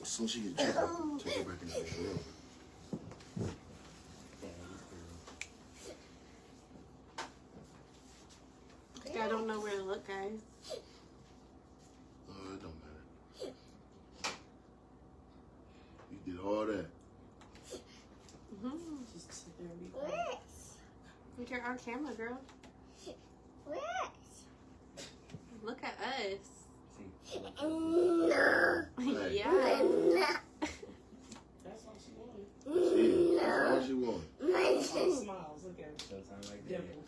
As soon as she gets checked, take her back in the room. I don't know where to look, guys. It don't matter. You did all that. Just sit there and be quiet. You're on camera, girl. Look at us. Yeah. That's all she wanted. See, that's all she wanted. All smiles. Look at her. Sometimes like that. Dimples.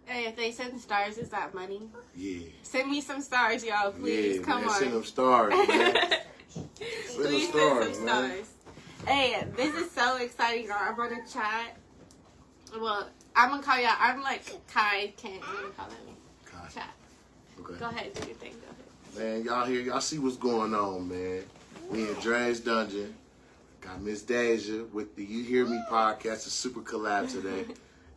Hey, if they send stars, is that money? Yeah. Send me some stars, y'all. Please, Yeah, come man, on. send them stars, man. Send them Please stars, send some man. stars. Hey, this is so exciting, y'all. I'm gonna chat. Well, I'm gonna call y'all. I'm like Kai. Can't even call me. Kai. Chat. Okay. Go ahead, do your thing. Go ahead. Man, y'all here, y'all see what's going on, man. We in Dre's Dungeon. Got Miss Deja with the You Hear Me podcast, a super collab today.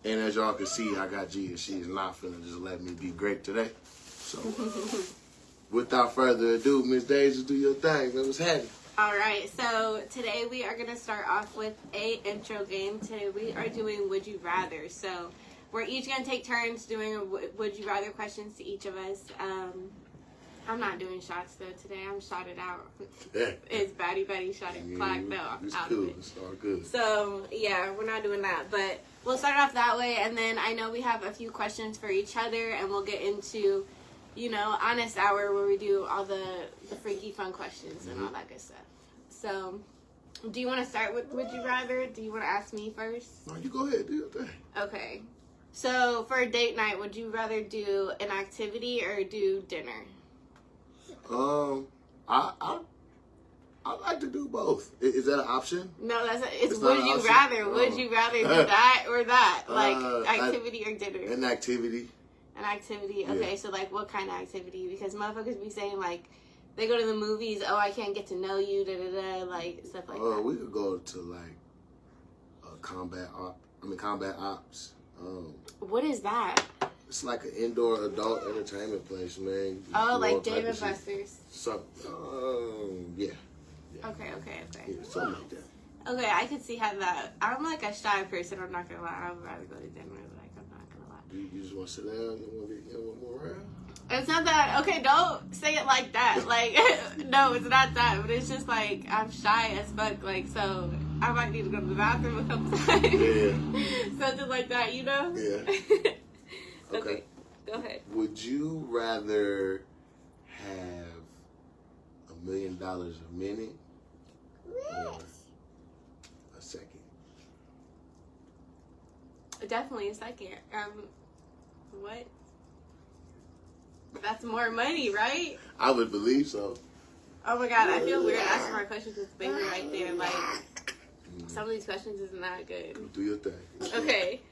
And as y'all can see, I got G and she is not finna just let me be great today. So, without further ado, Miss Deja, do your thing. Man, what's happening? All right, so today we are going to start off with a intro game. Today we are doing Would You Rather. So we're each going to take turns doing a Would You Rather questions to each of us. I'm not doing shots though today. I'm shotted out. It's Batty Betty shotted clock. No, I'm it's out cool. of it. It's all good. So yeah, we're not doing that. But we'll start off that way, and then I know we have a few questions for each other, and we'll get into, you know, honest hour where we do all the freaky fun questions and all that good stuff. So, do you want to start with Would You Rather? Do you want to ask me first? No, you go ahead, do your thing. Okay. So, for a date night, would you rather do an activity or do dinner? I like to do both. Is that an option? No, it's not would an you option? rather? Would Oh. you rather do that or that? Like, activity or dinner? An activity. An activity. Okay, Yeah. so like what kind of activity? Because motherfuckers be saying like they go to the movies, oh I can't get to know you, da da da, like stuff like that. We could go to like combat ops. What is that? It's like an indoor adult entertainment place, man. You Oh, do all like type Dave of and shit. Buster's. So, yeah. Okay. Yeah, something like that. Okay, I could see how that. I'm like a shy person. I'm not gonna lie. I would rather go to dinner. Like I'm not gonna lie. You just want to sit down and want to get one more round? It's not that. Okay, don't say it like that. Like no, it's not that. But it's just like I'm shy as fuck. Like so, I might need to go to the bathroom a couple times. Yeah. Something like that, you know? Yeah. Okay. Go ahead. Would you rather have $1 million a minute or a second? Definitely a second. What? That's more money, right? I would believe so. Oh my god, I feel weird asking my questions with baby right there. Like, some of these questions is not good. Do your thing. Okay.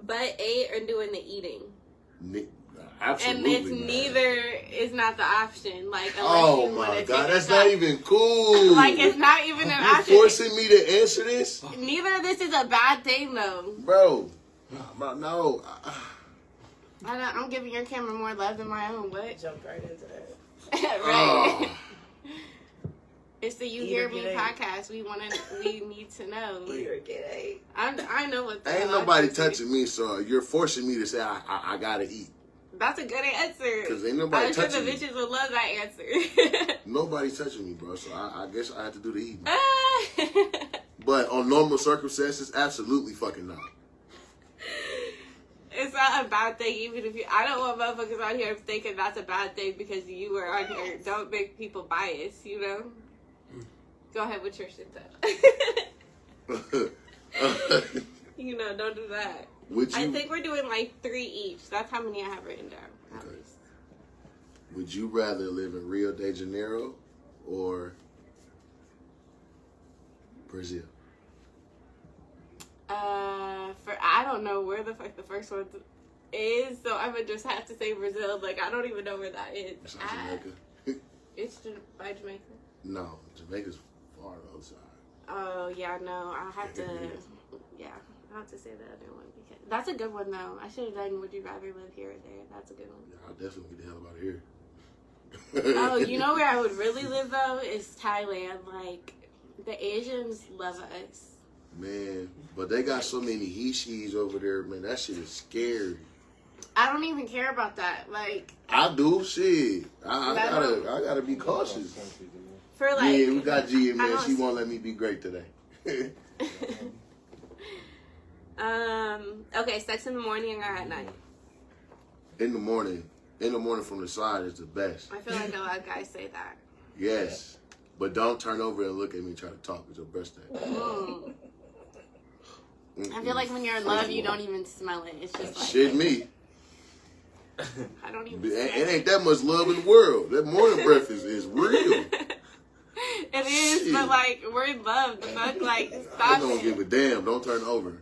Butt ate or doing the eating? Absolutely. And it's man. neither is not the option. Like, unless Oh you my wanna god, take that's a not shot. even cool. Like, it's not even an You're option. forcing me to answer this, Neither of this is a bad thing, though. bro. No. I'm giving your camera more love than my own. What? Jumped right into that. Right. Oh. It's the You Eat Hear or Me get ate. podcast. We need to know. Eat or get ate. I know what the Ain't hell nobody I'm supposed to touching me, so you're forcing me to say I gotta eat. do. That's a good answer. Because ain't nobody I'm sure the touching me. bitches would love that answer. Nobody's touching me, bro. So I guess I have to do the eating. But on normal circumstances, absolutely fucking not. It's not a bad thing, even if you. I don't want motherfuckers out here thinking that's a bad thing because you were on here. Don't make people biased, you know? Go ahead with your shit, though. You know, don't do that. Would you? I think we're doing like 3 each. That's how many I have written down. At Okay. least. Would you rather live in Rio de Janeiro or Brazil? I don't know where the fuck the first one is, so I would just have to say Brazil. Like, I don't even know where that is. It's not Jamaica. It's by Jamaica. No, Jamaica's far outside. Oh yeah, no, I'll have to. Yeah, I'll have to say the other one because that's a good one though. I should have done. Would you rather live here or there? That's a good one. I'll definitely get the hell out of here. Oh, you know where I would really live though is Thailand. Like the Asians love us. Man, but they got so many he-she's over there, man. That shit is scary. I don't even care about that. Like I do shit. I gotta be cautious. for like. Yeah, we got G in I there. don't She see- won't let me be great today. Okay, sex in the morning or at night? In the morning from the side is the best. I feel like a lot of guys say that. Yes, but don't turn over and look at me and try to talk. It's your best day. Mm. I feel like when you're in love, you don't even smell it. It's just like Shit me. I don't even. It ain't that much love in the world. That morning breath is real. It is, Shit. but like we're in love. The fuck, like I stop don't it. give a damn. Don't turn over.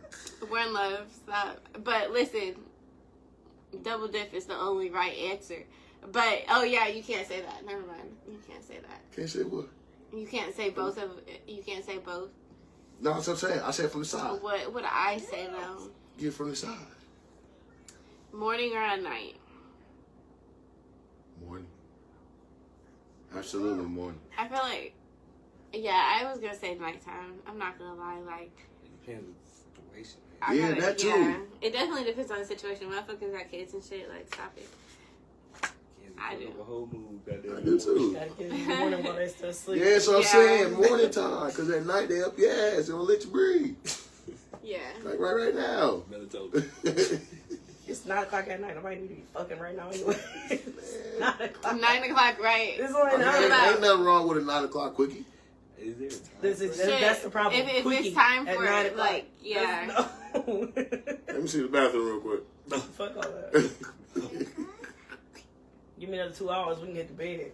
We're in love. Stop. But listen, double dip is the only right answer. But oh yeah, you can't say that. Never mind. You can't say that. Can't say what? You can't say both of. You can't say both. No, that's what I'm saying. I said from the side. What would I say though? Get from the side. Morning or at night? Morning. Absolutely morning. I feel like. Yeah, I was gonna say nighttime. I'm not gonna lie. Like. It depends on the situation. Yeah, that too. Yeah, it definitely depends on the situation. Motherfuckers got kids and shit. Like, stop it. Kids I put do. up a whole mood. I do too. Gotta get in the morning while they still asleep. Yeah, so I'm Yeah. saying morning time, because at night they up your ass. They don't let you breathe. Yeah. Like right now. Melatonin. It's 9 o'clock at night. Nobody need to be fucking right now anyway. It's 9 o'clock. 9 o'clock, right? It's only I mean, 9 ain't, o'clock. ain't nothing wrong with a 9 o'clock quickie. Is there a time? Shit. That's the problem. If it's Quickie time at for 9 it, o'clock. like, yeah. No. Let me see the bathroom real quick. Fuck all that. Give me another 2 hours, we can get to bed.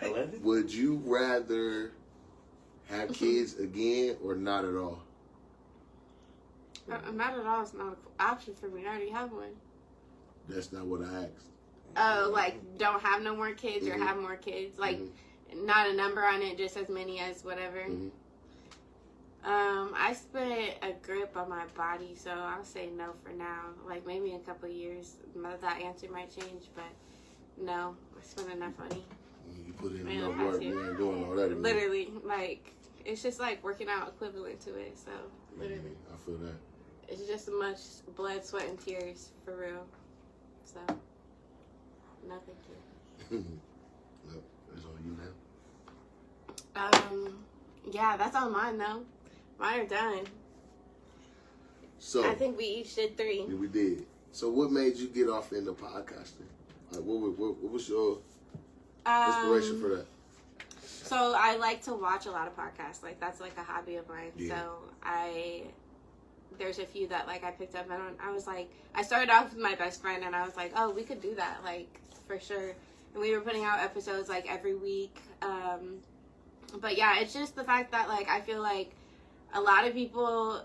11? Would you rather have kids again or not at all? Not at all. It's not an option for me. I already have one. That's not what I asked. Oh, like, don't have no more kids or Mhm. have more kids. Like, Mhm. not a number on it, just as many as whatever. Mhm. I spent a grip on my body, so I'll say no for now. Like, maybe in a couple of years, that answer might change, but no. I spent enough money. You put in Man, enough I work, have to. you ain't doing all that again. Literally, like, it's just like working out equivalent to it, so literally. I feel that. It's just as much blood, sweat, and tears, for real. So, no thank you. Nope, that's on you now. Yeah, that's all mine, though. Mine are done. So, I think we each did 3. yeah, we did. So, what made you get off into podcasting? Like, what was your inspiration for that? So I like to watch a lot of podcasts. Like that's like a hobby of mine. Yeah. So there's a few that like I picked up and I was like, I started off with my best friend and I was like, oh, we could do that, like for sure. And we were putting out episodes like every week. But yeah, it's just the fact that like I feel like a lot of people,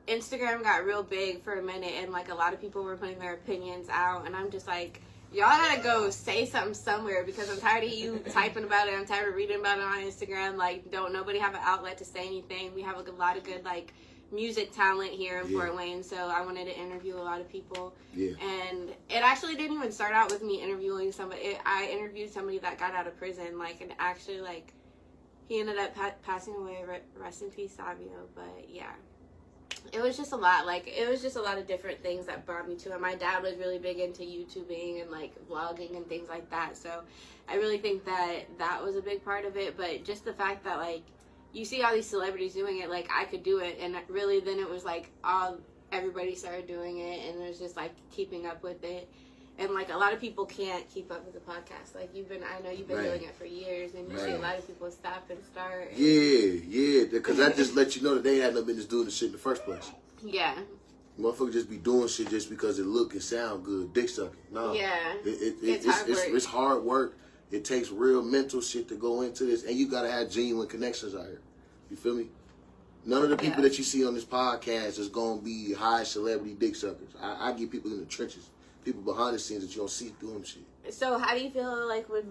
Instagram got real big for a minute and like a lot of people were putting their opinions out and I'm just like, y'all gotta go say something somewhere because I'm tired of you typing about it. I'm tired of reading about it on Instagram. Like, don't nobody have an outlet to say anything. We have a lot of good like music talent here in Yeah. Fort Wayne, so I wanted to interview a lot of people. Yeah. And it actually didn't even start out with me interviewing somebody. I interviewed somebody that got out of prison, like, and actually like he ended up passing away. Rest in peace, Savio. But yeah. It was just a lot. Like, it was just a lot of different things that brought me to it. My dad was really big into YouTubing and, like, vlogging and things like that. So, I really think that that was a big part of it. But just the fact that, like, you see all these celebrities doing it, like, I could do it. And really, then it was, like, everybody started doing it. And it was just, like, keeping up with it. And, like, a lot of people can't keep up with the podcast. Like, I know you've been Right. doing it for years. And you see a Right. lot of people stop and start. And, Yeah, because that just let you know that they had no business doing the shit in the first place. yeah. Motherfuckers just be doing shit just because it look and sound good, dick sucking. No, Yeah. it's hard work. it's hard work. It takes real mental shit to go into this, and you gotta have genuine connections out here. You feel me? None of the people Yeah. that you see on this podcast is gonna be high celebrity dick suckers. I get people in the trenches, people behind the scenes that you don't see doing shit. So how do you feel like with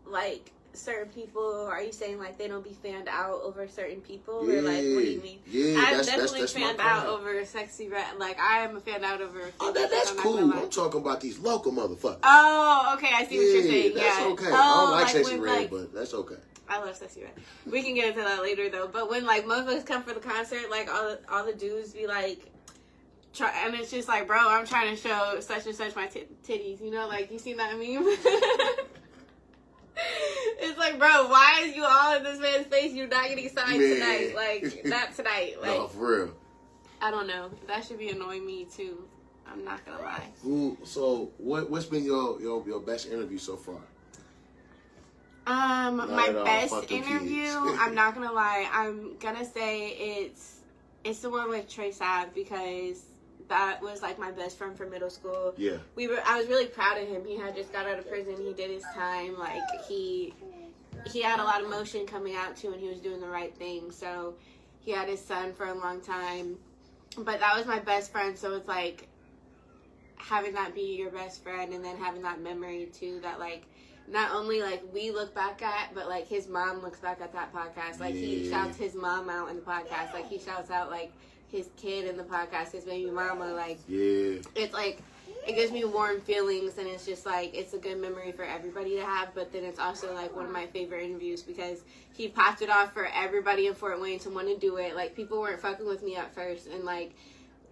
like certain people? Are you saying like they don't be fanned out over certain people, or like what do you mean? Yeah, I'm that's definitely my fanned out crime. over Sexy Red. Like I am a fanned out over. Oh, that's I'm not cool. gonna lie. I'm talking about these local motherfuckers. Oh, okay. I see what you're saying. That's Yeah. okay. Oh, I don't like Sexy when, Red, like, but that's okay. I love Sexy Red. We can get into that later though. But when like motherfuckers come for the concert, like all the dudes be like, and it's just like, bro, I'm trying to show such and such my titties. You know, like you seen that meme? It's like, bro, why is you all in this man's face? You're not getting signed Man. tonight. Like not tonight. Like No, for real. I don't know. That should be annoying me too. I'm not gonna lie. So what's been your best interview so far? My at all. best Fuck them interview, kids. I'm not gonna lie, I'm gonna say it's the one with Trey Sav, because that was like my best friend from middle school. Yeah. I was really proud of him. He had just got out of prison. He did his time. Like he had a lot of motion coming out too, and he was doing the right thing. So he had his son for a long time, but that was my best friend. So it's like having that be your best friend, and then having that memory too, that like not only like we look back at, but like his mom looks back at that podcast. Like he Yeah. shouts his mom out in the podcast. Like he shouts out like his kid in the podcast, his baby mama. Like Yeah. it's like it gives me warm feelings, and it's just like it's a good memory for everybody to have. But then it's also like one of my favorite interviews because he popped it off for everybody in Fort Wayne to want to do it. Like people weren't fucking with me at first, and like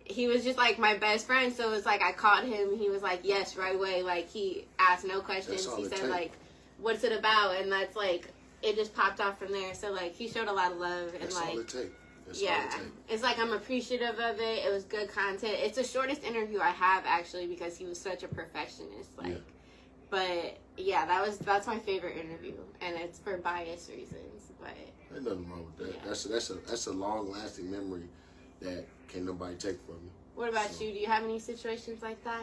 he was just like my best friend. So it's like I caught him. He was like yes right away. Like he asked no questions. That's all He it said takes. like, "What's it about?" And that's like it just popped off from there. So like he showed a lot of love, and That's like all it takes. That's yeah, all it takes. it's like I'm appreciative of it. It was good content. It's the shortest interview I have actually because he was such a perfectionist. Like, Yeah. but yeah, that's my favorite interview, and it's for bias reasons. But Ain't nothing wrong with that. Yeah. That's a long lasting memory that can't nobody take from you. what about So- you? Do you have any situations like that?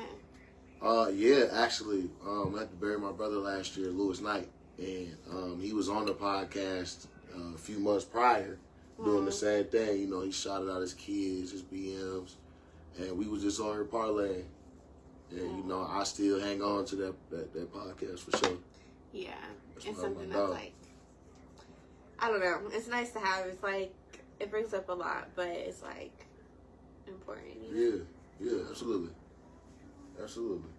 Yeah, actually, I had to bury my brother last year, Lewis Knight, and he was on the podcast a few months prior, doing the same thing. You know, he shouted out his kids, his BMs, and we was just on here parlaying. And you know, I still hang on to that podcast for sure. Yeah, That's it's one of something my that's dogs. like I don't know. It's nice to have. It's like it brings up a lot, but it's like important. You know? Yeah, absolutely. Absolutely.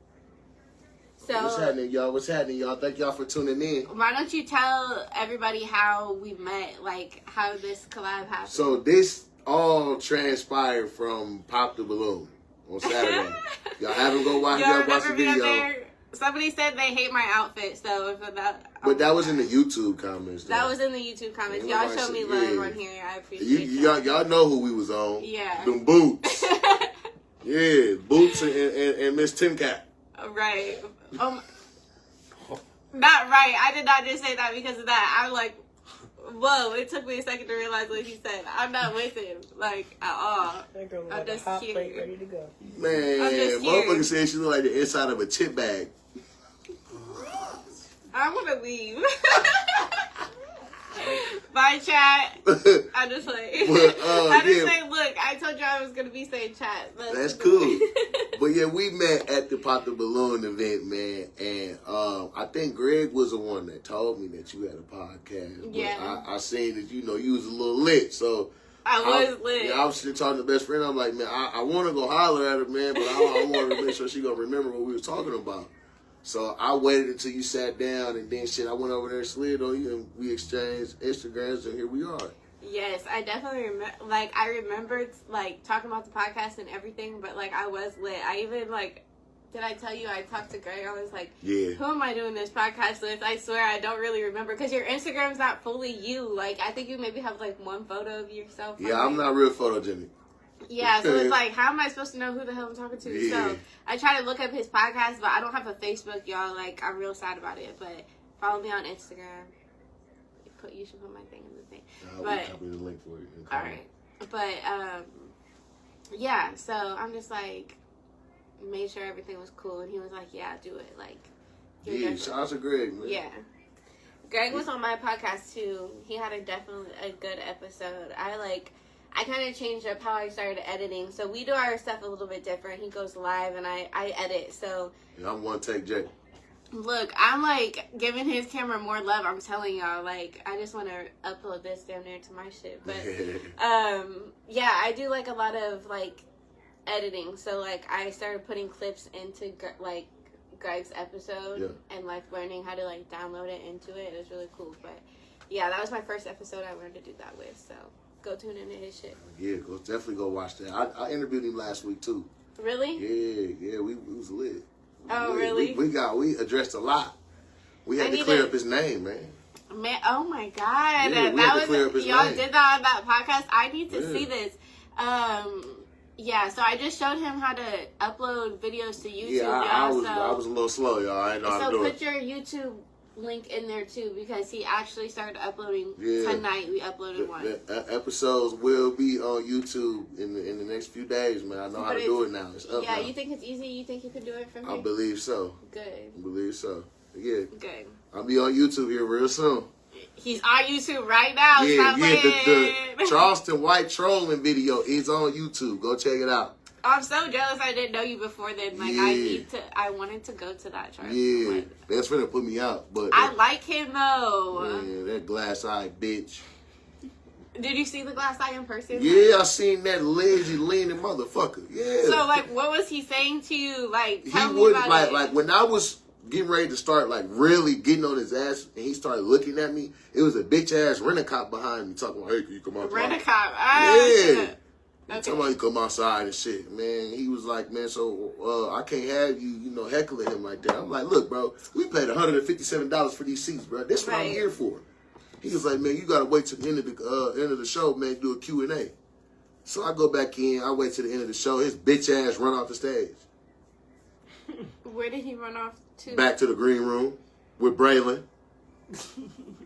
So What's happening, y'all? What's happening, y'all? Thank y'all for tuning in. why don't you tell everybody how we met, like how this collab happened? So this all transpired from Pop the Balloon on Saturday. Y'all haven't go watch, Y'all y'all watch the remember being video. there? Somebody said they hate my outfit, so if that. But that was in the YouTube comments. That though. was in the YouTube comments. Yeah, Y'all nobody show me said- love yeah. on here. I appreciate y'all know who we was on. Yeah. Them Boots. Yeah, Boots and Miss Tim Cat. Right. Not right. I did not just say that because of that. I'm like, whoa, it took me a second to realize what he said. I'm not with him, like, at all. That girl was I'm like a just hot here. plate ready to go. Man, I'm just motherfucker here. said she looked like the inside of a chip bag. I want to leave. Bye, chat. I just like, But, I just yeah. say, look, I told you I was going to be saying chat. That's cool. But yeah, we met at the Pop the Balloon event, man, and I think Greg was the one that told me that you had a podcast. But Yeah. I seen that you was a little lit, so I was lit. Yeah, I was just talking to best friend. I'm like, man, I want to go holler at her, man, but I want to make sure she gonna remember what we was talking about. So I waited until you sat down, and then shit, I went over there and slid on you, and we exchanged Instagrams, and here we are. Yes, I definitely remember. Like, I remembered like talking about the podcast and everything, but like I was lit. I even like, did I tell you I talked to Greg? I was like, Yeah. who am I doing this podcast with? I swear I don't really remember because your Instagram's not fully you. Like, I think you maybe have like one photo of yourself. on Yeah, I'm there. not real photogenic. Yeah, so it's like, how am I supposed to know who the hell I'm talking to? Yeah. So I try to look up his podcast, but I don't have a Facebook, y'all. Like, I'm real sad about it. But follow me on Instagram. You should put my thing in the thing. We'll But- copy the link for you. and All call right, but yeah. So I'm just like, made sure everything was cool, and he was like, "Yeah, do it." Like, you're Yeah, definitely- shout out to Greg, man. yeah. Greg was on my podcast too. He had definitely a good episode. I kind of changed up how I started editing. So we do our stuff a little bit different. He goes live and I edit. So Yeah, I'm one take Jay. Look, I'm like giving his camera more love. I'm telling y'all, like, I just want to upload this down there to my shit. But yeah, I do like a lot of like editing. So like, I started putting clips into like Greg's episode and like learning how to like download it into it. It was really cool. But yeah, that was my first episode I learned to do that with. So go tune into his shit. Yeah, definitely go watch that. I interviewed him last week too. Really? Yeah, we was lit. Oh, really? We addressed a lot. We had to clear up his name, man. Man, oh my God. Yeah, we had to clear up his y'all name. did that on that podcast. I need to see this. Yeah, so I just showed him how to upload videos to YouTube. Yeah, I was a little slow, y'all. I didn't know how to do So it. put your YouTube link in there too, because he actually started uploading tonight. We uploaded one. The episodes will be on YouTube in the next few days, man. I know how to do it now. It's up now. You think it's easy? You think you can do it from here? I believe so. Good. I believe so. Yeah. Good. I'll be on YouTube here real soon. He's on YouTube right now. Yeah, Stop the playing. Charleston White trolling video is on YouTube. Go check it out. I'm so jealous I didn't know you before then. Like, I wanted to go to that Charleston. Yeah. White. That's finna put me out. But I like him though. man, that glass-eyed bitch. Did you see the glass eye in person? Yeah, I seen that lazy, leaning motherfucker. Yeah. So, like, what was he saying to you? Like, tell he me wouldn't about it. like when I was getting ready to start like really getting on his ass and he started looking at me, it was a bitch ass rent-a-cop behind me talking about, hey, can you come outside? Rent-a-cop. Yeah. Okay. Talking about you come outside and shit, man. He was like, man, so I can't have you, heckling him like that. I'm like, look, bro, we paid $157 for these seats, bro. That's what I'm here for. He was like, man, you gotta wait till the end of the show, man, do a Q&A. So I go back in, I wait till the end of the show. His bitch ass run off the stage. Where did he run off to? Back to the green room with Braylon.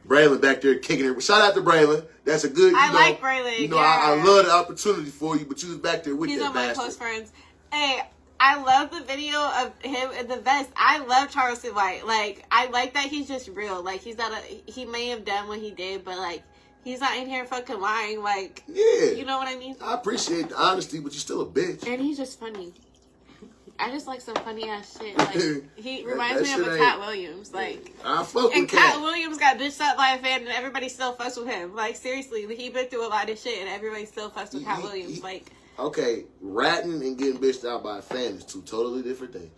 Braylon back there kicking it. Shout out to Braylon. That's a good. I like Braylon. I love the opportunity for you, but you was back there with He's that one of my bastard. close friends. Hey, I love the video of him in the vest. I love Charleston White. Like, I like that he's just real. Like, he may have done what he did, but like, he's not in here fucking lying. Like, Yeah, you know what I mean? I appreciate the honesty, but you're still a bitch. And he's just funny. I just like some funny ass shit. Like, he reminds me that of a shit Cat ain't- Williams. Like, I fuck and with Cat Cat. Williams got bitched up by a fan, and everybody still fucks with him. Like, seriously, he been through a lot of shit, and everybody still fucks with Cat Williams. Like, Okay, ratting and getting bitched out by a fan is two totally different things.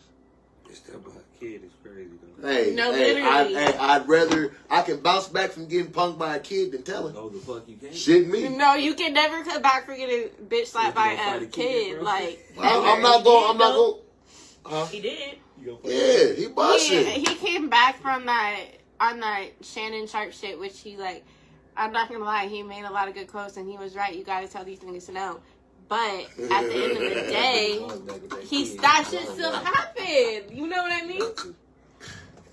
It's that by a kid is crazy though. Hey, No, hey, literally. I'd rather I can bounce back from getting punked by a kid than telling. No, the fuck you can't. Shit me. no, you can never come back from getting bitch slapped by You gonna a fight a kid, kid. bro? Like, I'm not going. He did. You gonna fuck Yeah, he busted. he came back from that on that Shannon Sharp shit, which he like. I'm not gonna lie, he made a lot of good quotes, and he was right. You gotta tell these niggas to know. But at the end of the day, that shit still happened. You know what I mean?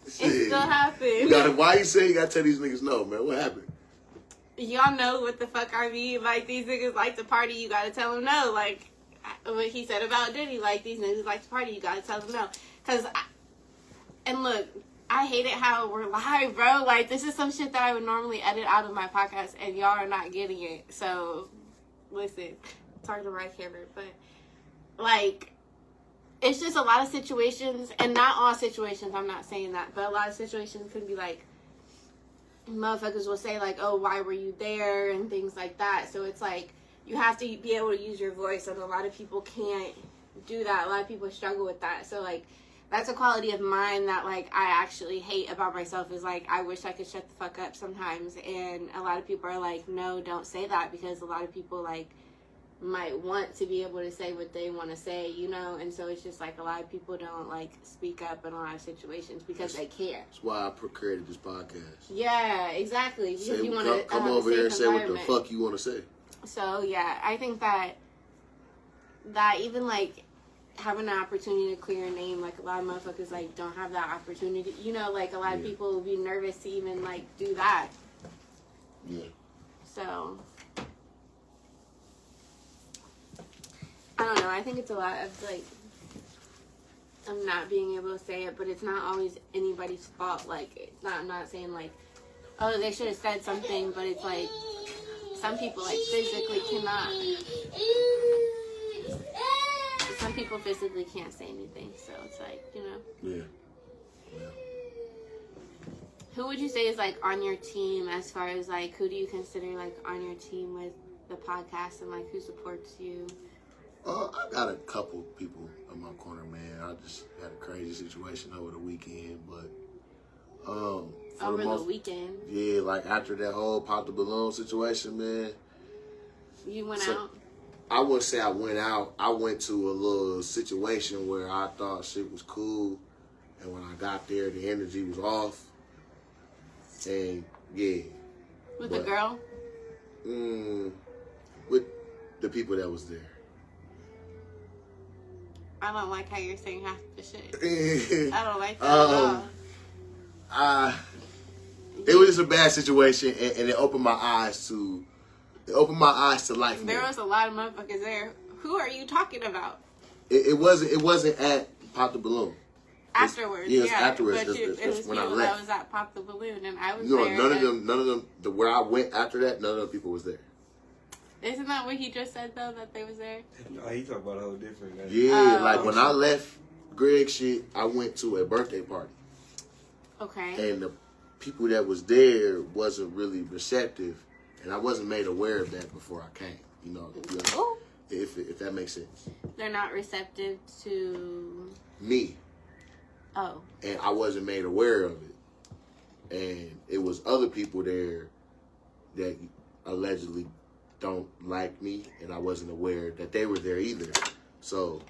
It still happened. Why you say you gotta tell these niggas no, man? What happened? Y'all know what the fuck I mean. Like, these niggas like to party, you gotta tell them no. Like, what he said about Diddy, like, these niggas like to party, you gotta tell them no. And look, I hate it how we're live, bro. Like, this is some shit that I would normally edit out of my podcast, and y'all are not getting it. So, listen, talk to my camera, but, like, it's just a lot of situations, and not all situations, I'm not saying that, but a lot of situations can be like, motherfuckers will say like, oh, why were you there, and things like that. So it's like, you have to be able to use your voice, and a lot of people can't do that. A lot of people struggle with that. So like, that's a quality of mine that like I actually hate about myself, is like, I wish I could shut the fuck up sometimes. And a lot of people are like, no, don't say that, because a lot of people like might want to be able to say what they want to say, you know. And so it's just like, a lot of people don't like speak up in a lot of situations because they can't. That's why I created this podcast. Yeah, exactly. Because you want to come over here and say what the fuck you want to say. So yeah, I think that even like having an opportunity to clear a name, like a lot of motherfuckers like don't have that opportunity. You know, like a lot of people will be nervous to even like do that. Yeah. So I don't know. I think it's a lot of like, I'm not being able to say it, but it's not always anybody's fault. Like, it's not, I'm not saying like, oh, they should have said something, but it's like, some people like physically cannot. Some people physically can't say anything, so it's like, you know. Yeah. Who would you say is like on your team as far as like who do you consider like on your team with the podcast and like who supports you? I got a couple people in my corner, man. I just had a crazy situation over the weekend, but for Over the most, weekend, yeah, like after that whole pop the balloon situation, man. you went So- out. I wouldn't say I went out. I went to a little situation where I thought shit was cool, and when I got there, the energy was off. And yeah, With but- the girl? with the people that was there. I don't like how you're saying half the shit. I don't like that at all. It was just a bad situation, and it opened my eyes to life. There more. was a lot of motherfuckers there. Who are you talking about? It wasn't at Pop the Balloon. Afterwards, yeah, it's yeah. afterwards. But It's it was when I people left. that was at Pop the Balloon, and I was No, there. none of and- them. Where I went after that, none of the people was there. Isn't that what he just said though? That they was there. No, he talk about a whole different. Yeah, Oh. like when I left Greg shit, I went to a birthday party, Okay. and the people that was there wasn't really receptive, and I wasn't made aware of that before I came. You know, Ooh. if that makes sense. They're not receptive to. Me. Oh. And I wasn't made aware of it. And it was other people there that allegedly don't like me, and I wasn't aware that they were there either. So,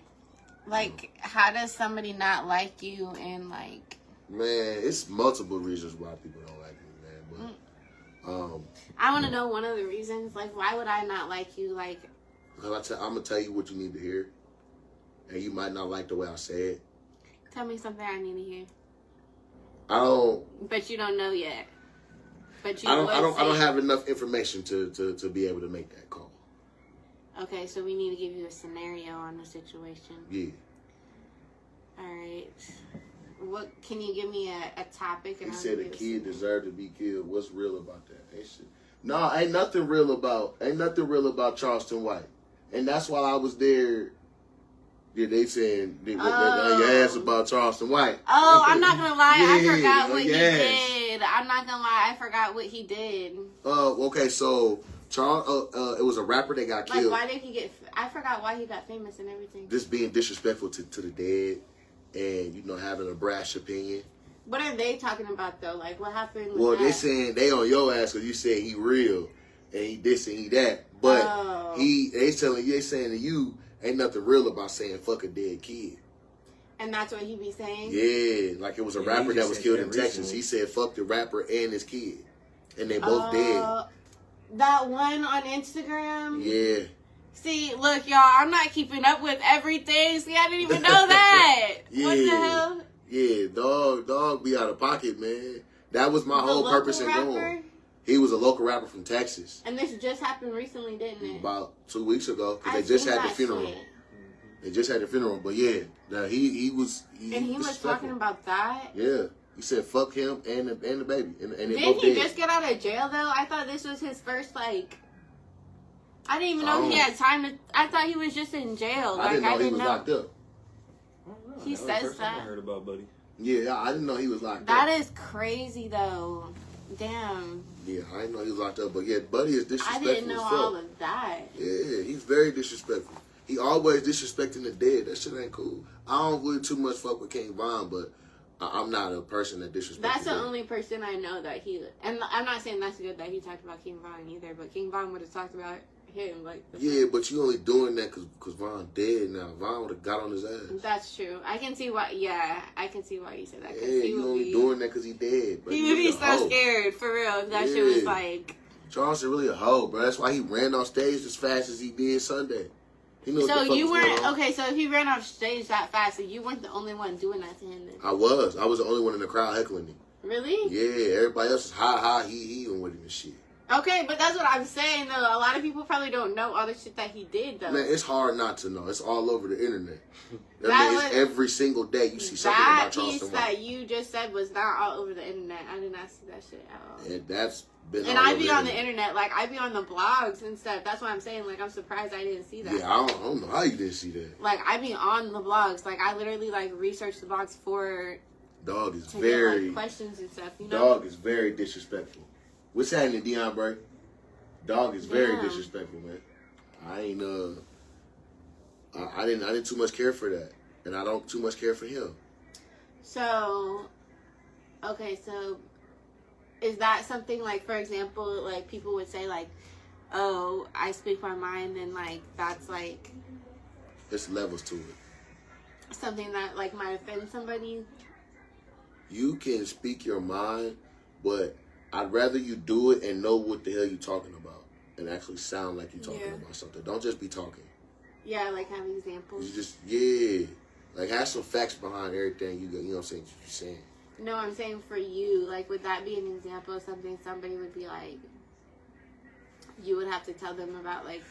Like, how does somebody not like you and like? man, it's multiple reasons why people don't like me, man. But I want to know one of the reasons. Like, why would I not like you? Like, because I'm gonna tell you what you need to hear, and you might not like the way I say it. tell me something I need to hear. I don't. But you don't know yet. But you I would don't say- have enough information to be able to make that call. Okay, so we need to give you a scenario on the situation. Yeah. All right. What can you give me a topic? He And I'll said a give you kid scenario. deserved to be killed. What's real about that? Ain't shit. No, ain't nothing real about Charleston White. And that's why I was there. Yeah, they saying they on your ass about Charleston White. Oh, I'm not gonna lie. I Yeah, forgot what he yes. did. I'm not gonna lie. I forgot what he did. Okay, so it was a rapper that got Like, killed. why did he get? I forgot why he got famous and everything. Just being disrespectful to the dead, and having a brash opinion. What are they talking about though? Like, what happened? With Well, that? they saying they on your ass because you said he real and he this and he that, but Oh. they saying to you ain't nothing real about saying fuck a dead kid. And that's what he be saying. Yeah, like it was a Yeah, rapper he that just was said killed that in Texas. recently. He said fuck the rapper and his kid, and they both dead. That one on Instagram. Yeah, See, look, y'all. I'm not keeping up with everything. See, I didn't even know that. What the Yeah. hell? yeah, dog be out of pocket, man. That was my The whole local purpose in rapper? going. He was a local rapper from Texas And this just happened recently, didn't it? about 2 weeks ago because I they just seen had the that funeral. shit. They just had the funeral, but yeah, he was. And he was disrespectful. talking about that. Yeah, he said fuck him and the baby, and they Didn't both he dead. just get out of jail though? I thought this was his first like. I didn't even know Oh. he had time to. I thought he was just in jail. Like I didn't know he was locked up. I don't know. He That was the says first time that. I heard about Buddy. Yeah, I didn't know he was locked That up. is crazy though. Damn. Yeah, I didn't know he was locked up, but yeah, Buddy is I disrespectful didn't know as fuck. all of that. Yeah, he's very disrespectful. He always disrespecting the dead. That shit ain't cool. I don't really too much fuck with King Von, but I'm not a person that disrespects. That's the dead. only person I know that he. And I'm not saying that's good that he talked about King Von either, but King Von would have talked about him like. Yeah, but you only doing that because Von dead now. Von would have got on his ass. That's true. I can see why. Yeah, I can see why you said that. 'Cause Yeah, he you would only be. doing that because he dead. Bro. He You would be really a so hoe. scared for real if that shit was Yeah. like. Charleston really a hoe, bro. That's why he ran on stage as fast as he did Sunday. He knew what So the fuck you was going weren't on. okay. So if he ran off stage that fast, so you weren't the only one doing that to him. Then I was the only one in the crowd heckling him. really? Yeah, everybody else is ha, he with him and shit. Okay, but that's what I'm saying though. A lot of people probably don't know all the shit that he did though. Man, it's hard not to know. It's all over the internet. That That means was- every single day you see something That about piece Charleston that White. you just said was not all over the internet. I did not see that shit at all. And that's been And all I over be on the internet, like I be on the blogs and stuff. That's why I'm saying, like I'm surprised I didn't see that. Yeah, I don't know how you didn't see that. Like I be on the blogs, like I literally like research the blogs for Dog is to get very like questions and stuff. You know. dog is very disrespectful. What's happening, Dion Bray? Dog is very Yeah. disrespectful, man. I ain't I didn't too much care for that, and I don't too much care for him. So, okay, so is that something like, for example, like people would say like, oh, I speak my mind, and like that's like There's levels to it. something that like might offend somebody? You can speak your mind, but I'd rather you do it and know what the hell you're talking about, and actually sound like you're talking Yeah. about something. Don't just be talking. Yeah, like have examples. You just like have some facts behind everything you got. You know what I'm saying? You're saying. No, I'm saying for you, like would that be an example of something somebody would be like, you would have to tell them about like,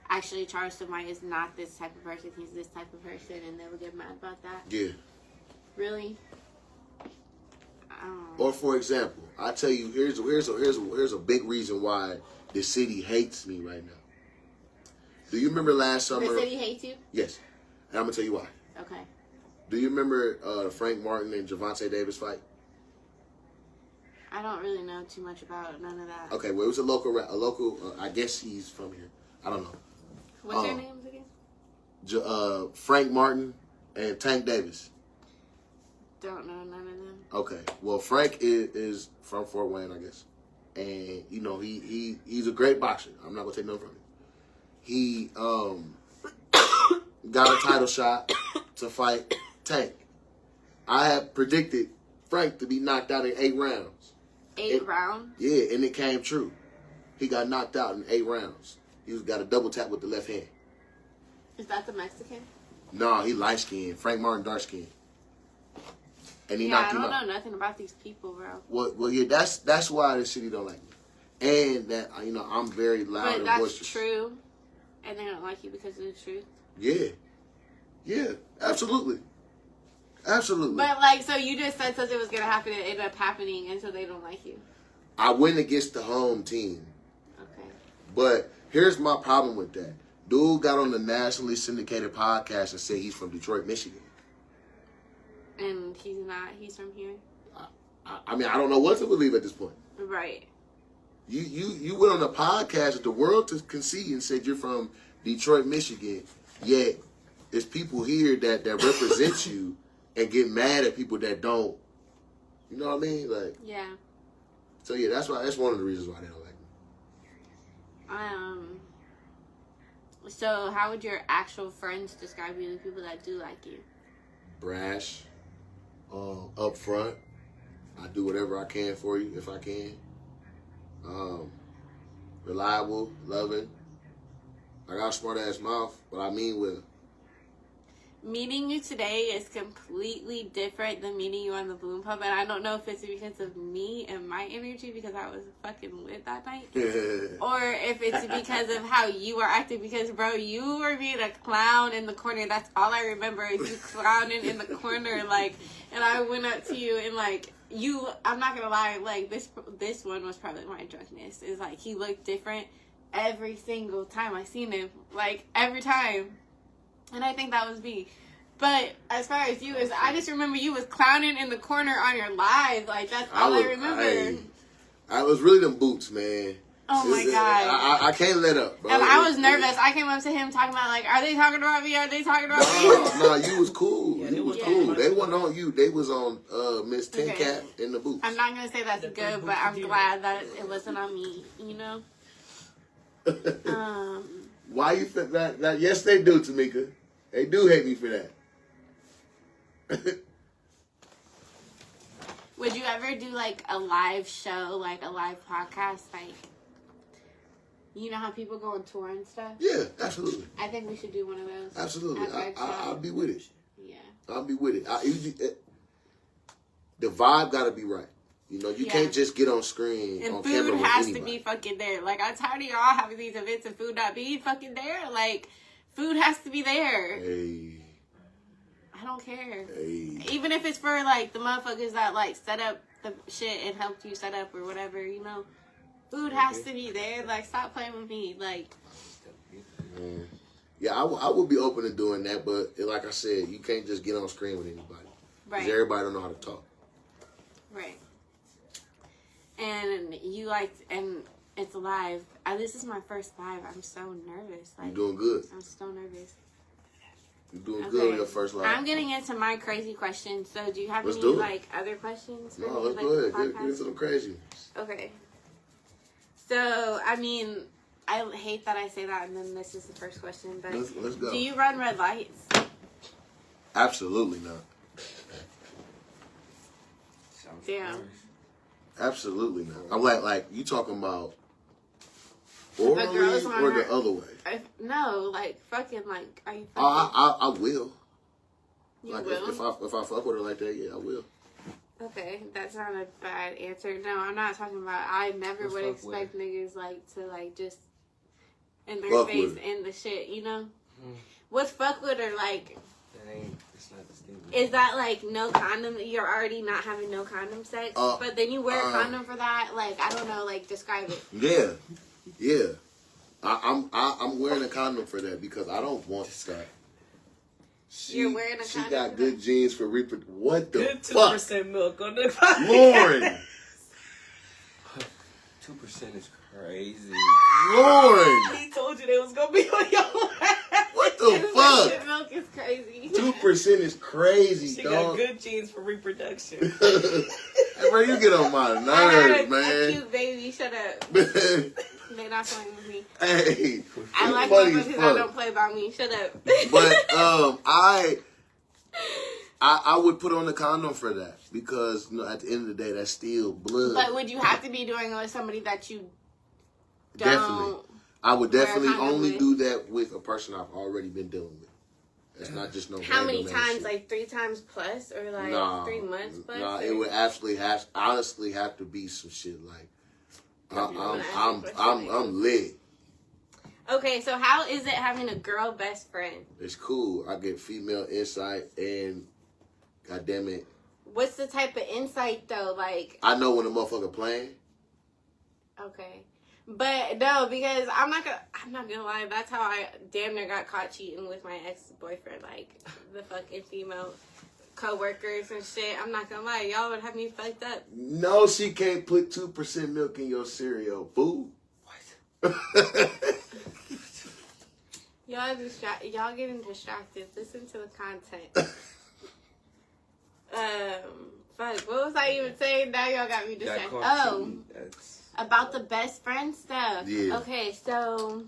actually Charles Samai is not this type of person, he's this type of person, and they would get mad about that? Yeah. Really? Or for example, I tell you, here's a big reason why the city hates me right now. Do you remember last summer? The city hates you? Yes, and I'm gonna tell you why. Okay. Do you remember the Frank Martin and Javante Davis fight? I don't really know too much about none of that. Okay, well it was a local. I guess he's from here. I don't know. What's their names again? Frank Martin and Tank Davis. Don't know none of them. Okay, well Frank is from Fort Wayne, I guess, and you know he's a great boxer. I'm not gonna take nothing from him. He got a title shot to fight Tank. I had predicted Frank to be knocked out in 8 rounds. 8 rounds? Yeah, and it came true. He got knocked out in 8 rounds. He got a double tap with the left hand. Is that the Mexican? No, he light skinned. Frank Martin dark skinned. And he Yeah, I knocked him don't out. know nothing about these people, bro. Well, yeah, that's why the city don't like me, and that I'm very loud But and that's boisterous. true, and they don't like you because of the truth. Yeah, absolutely. But like, so you just said something was gonna happen, and it ended up happening, and so they don't like you. I went against the home team, Okay. but here's my problem with that. Dude got on the nationally syndicated podcast and said he's from Detroit, Michigan. And he's not. He's from here. I mean, I don't know what to believe at this point. Right. You went on a podcast that the world can see and said you're from Detroit, Michigan, yet there's people here that represent you and get mad at people that don't. You know what I mean? Like, Yeah. so yeah, that's one of the reasons why they don't like me. So how would your actual friends describe you, the people that do like you? Brash, upfront. I do whatever I can for you if I can. Reliable, loving. I got a smart ass mouth, but I mean well. Meeting you today is completely different than meeting you on the Bloom Pub, and I don't know if it's because of me and my energy because I was fucking lit that night, or if it's because of how you were acting. Because bro, you were being a clown in the corner. That's all I remember is you clowning in the corner, like. And I went up to you and like you. I'm not gonna lie, like this one was probably my drunkenness. Is like he looked different every single time I seen him, like every time. And I think that was me. But as far as you, I just remember you was clowning in the corner on your live. Like, that's all I remember. I was really them boots, man. Oh, my God. I can't let up, bro. And I was nervous. I came up to him talking about, like, are they talking about me? Are they talking about me? No, you was cool. Yeah, you was yeah. cool. They wasn't on you. They was on Miss Tin Okay. Cap in the boots. I'm not going to say that's good, but I'm glad that it wasn't on me, you know? Why you think that? Yes, they do, Tamika. They do hate me for that. Would you ever do, like, a live show, like a live podcast? Like, you know how people go on tour and stuff? Yeah, absolutely. I think we should do one of those. Absolutely. At our show. I'll be with it. Yeah. I'll be with it. The vibe got to be right. You know, you can't just get on screen And on camera food with has to anybody. be fucking there. Like, I'm tired of y'all having these events and food not being fucking there. Like, food has to be there. Hey, I don't care. hey. Even if it's for, like, the motherfuckers that, like, set up the shit and helped you set up or whatever, you know? Food has to be there. Like, stop playing with me. Like, Yeah, I would be open to doing that, but like I said, you can't just get on screen with anybody. right. Because everybody don't know how to talk. Right. And you and it's live. This is my first live. I'm so nervous. You doing good. I'm so nervous. You doing good on your first live. I'm getting into my crazy questions. So do you have Let's any do it. like other questions for No, me? let's like, go ahead. podcast? Get into them crazy. Okay. So, I mean, I hate that I say that and then this is the first question, but Let's go. do you run red lights? Absolutely not. Sounds Damn. nice. Absolutely not. I'm like you talking about girl's orally on or her- the other way? No, like, fucking, like, are you fucking? I will. You Like will? if I fuck with her like that, yeah, I will. Okay, that's not a bad answer. No, I'm not talking about. I never What's would fuck expect niggas like to like just in their Fuck face with her. and the shit. You know, Mm. what's fuck with her like? That ain't. It's not distinct. Is that like no condom? You're already not having no condom sex, but then you wear a condom for that. Like I don't know. Like describe it. Yeah. I'm wearing a condom for that because I don't want Scott. You're wearing a She condom got for good genes for reproduction. What the Good fuck, 2% milk on the podcast. Lauren? 2% is crazy. Lauren, He told you they was gonna be on your ass. what the fuck? Milk is crazy. 2% is crazy, She dog. got good genes for reproduction. Hey, bro, you get on my I had nerves, a man. cute baby. Shut up. They're not playing with me. Hey, I you like funny my as because fuck. I don't play about me. Shut up. But I would put on the condom for that because at the end of the day, that's still blood. But would you have to be doing it with somebody that you don't? Definitely. I would wear a definitely condom only with? do that with a person I've already been dealing with. It's not just no. How many random ass times? shit. Like 3 times plus, or like Nah, 3 months plus? Nah, or? it would honestly have to be some shit like gonna ask I'm you a question. I'm lit. Okay, so how is it having a girl best friend? It's cool. I get female insight and God damn it, What's the type of insight though? Like, I know when a motherfucker playing. okay, but no, because I'm not gonna lie. That's how I damn near got caught cheating with my ex-boyfriend. Like the fucking female co-workers and shit. I'm not gonna lie, y'all would have me fucked up. No, she can't put 2% milk in your cereal, fool. What? Y'all getting distracted. Listen to the content. Fuck. What was I even saying? Now y'all got me Got distracted. caught Oh, cheating. That's about the best friend stuff. Yeah. Okay, so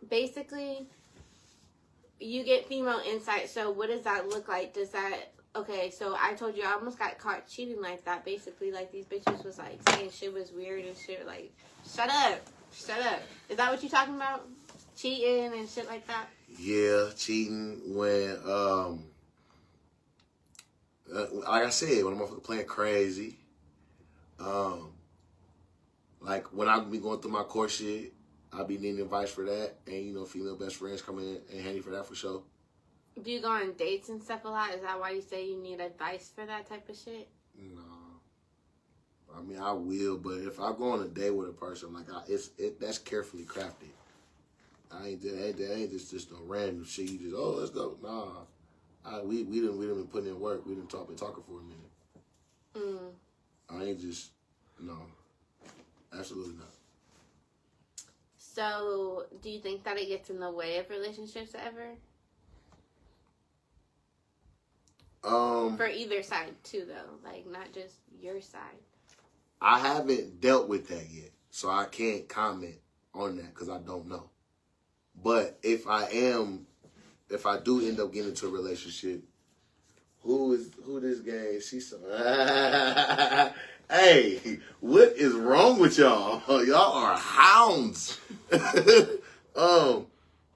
basically, you get female insight. So what does that look like? Does that? Okay, so I told you I almost got caught cheating like that. Basically, like these bitches was like saying shit was weird and shit. Like, shut up. Is that what you talking about? Cheating and shit like that? Yeah, cheating when like I said, when a motherfucker playing crazy. Like when I be going through my court shit, I be needing advice for that, and female best friends come in and handy for that for sure. Do you go on dates and stuff a lot? Is that why you say you need advice for that type of shit? No, I mean I will, but if I go on a date with a person, like that's carefully crafted. That ain't just no random shit. You just let's go. Nah, we done been putting in work. We done been talking for a minute. I ain't just no, absolutely not. So, do you think that it gets in the way of relationships ever? For either side too, though, like not just your side. I haven't dealt with that yet, so I can't comment on that because I don't know. But if I do end up getting into a relationship, who this gang? She's so. Hey, what is wrong with y'all? Y'all are hounds.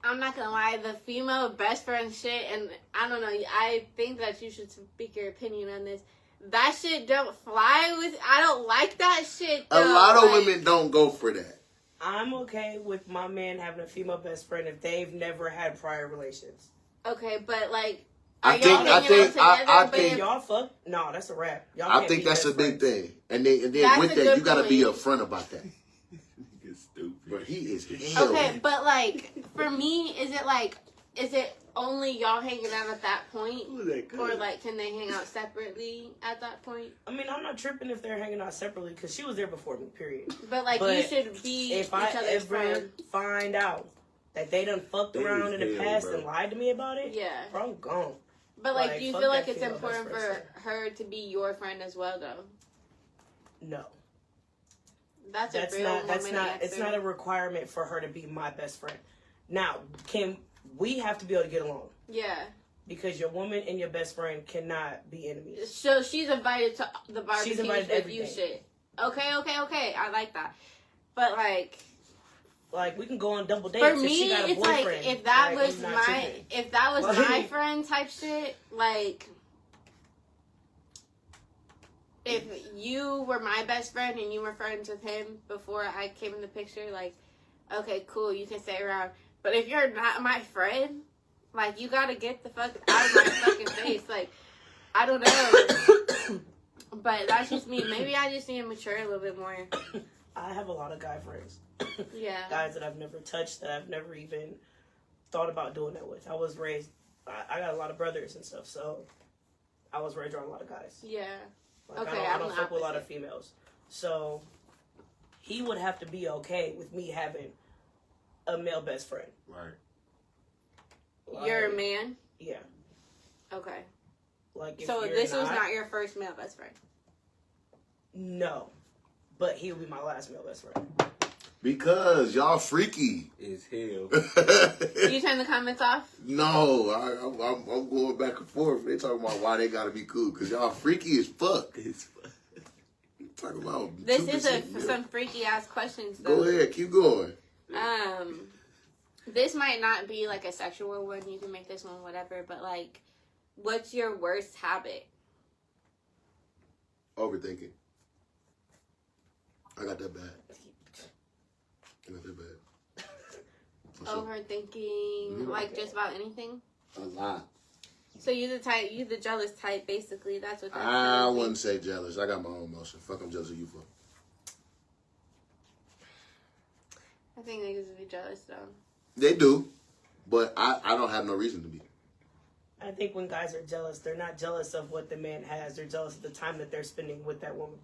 I'm not gonna lie, the female best friend shit, and I don't know, I think that you should speak your opinion on this. That shit don't fly with. I don't like that shit. Though. A lot of like, women don't go for that. I'm okay with my man having a female best friend if they've never had prior relations. Okay, but like, I are think- y'all I hanging think- out together? I but think- if- Y'all fuck? No, that's a wrap. Y'all I can't think be that's a best big friends. thing. And then That's with a that, good you gotta be point. upfront about that. It's stupid. But he is hell. Okay, but like for me, is it like is it only y'all hanging out at that point? Who's that good? Or, like, can they hang out separately at that point? I mean, I'm not tripping if they're hanging out separately because she was there before me, period. But, like, But you should be If each I other's ever friend. find out that they done fucked They around is in the hell, past bro. and lied to me about it, Yeah. bro, I'm gone. But, like, Like, do you fuck feel like that it's female important best for friend her to be your friend as well, though? No. That's That's a real not. That's woman not. answer. It's not a requirement for her to be my best friend. Now, we have to be able to get along Yeah. because your woman and your best friend cannot be enemies. So she's invited to the barbecues She's invited to with you everything. shit. Okay. I like that. But, like, Like we can go on double dates for if me, she got a it's boyfriend. like if that Like, was I'm not my tripping. if that was Like- my friend type shit, like if you were my best friend and you were friends with him before I came in the picture, like, okay, cool, you can stay around. But if you're not my friend, like, you gotta get the fuck out of my fucking face. Like, I don't know. But that's just me. Maybe I just need to mature a little bit more. I have a lot of guy friends. Yeah. Guys that I've never touched, that I've never even thought about doing that with. I was raised. I got a lot of brothers and stuff, so I was raised around a lot of guys. Yeah. Like, Okay, I I'm don't the fuck with a lot of opposite. females. So he would have to be okay with me having a male best friend. Right. You're a Like, man? Yeah. Okay. Like if So you're this was not your first male best friend? No. But he would be my last male best friend. Because y'all freaky. Is hell. You turn the comments off? No, I'm going back and forth. They talking about why they gotta be cool. Because y'all freaky as fuck. It's Talking about This is 2% milk. some freaky ass questions Go though. ahead, keep going. This might not be like a sexual one. You can make this one whatever. But like, what's your worst habit? Overthinking. I got that bad. I got that bad. For sure. Overthinking, Mhm. like just about anything. A lot. So you the jealous type, basically. That's what. That's I gonna be. wouldn't say jealous. I got my own emotion. Fuck, I'm jealous of you for. I think niggas would be jealous though. They do, but I don't have no reason to be. I think when guys are jealous, they're not jealous of what the man has. They're jealous of the time that they're spending with that woman.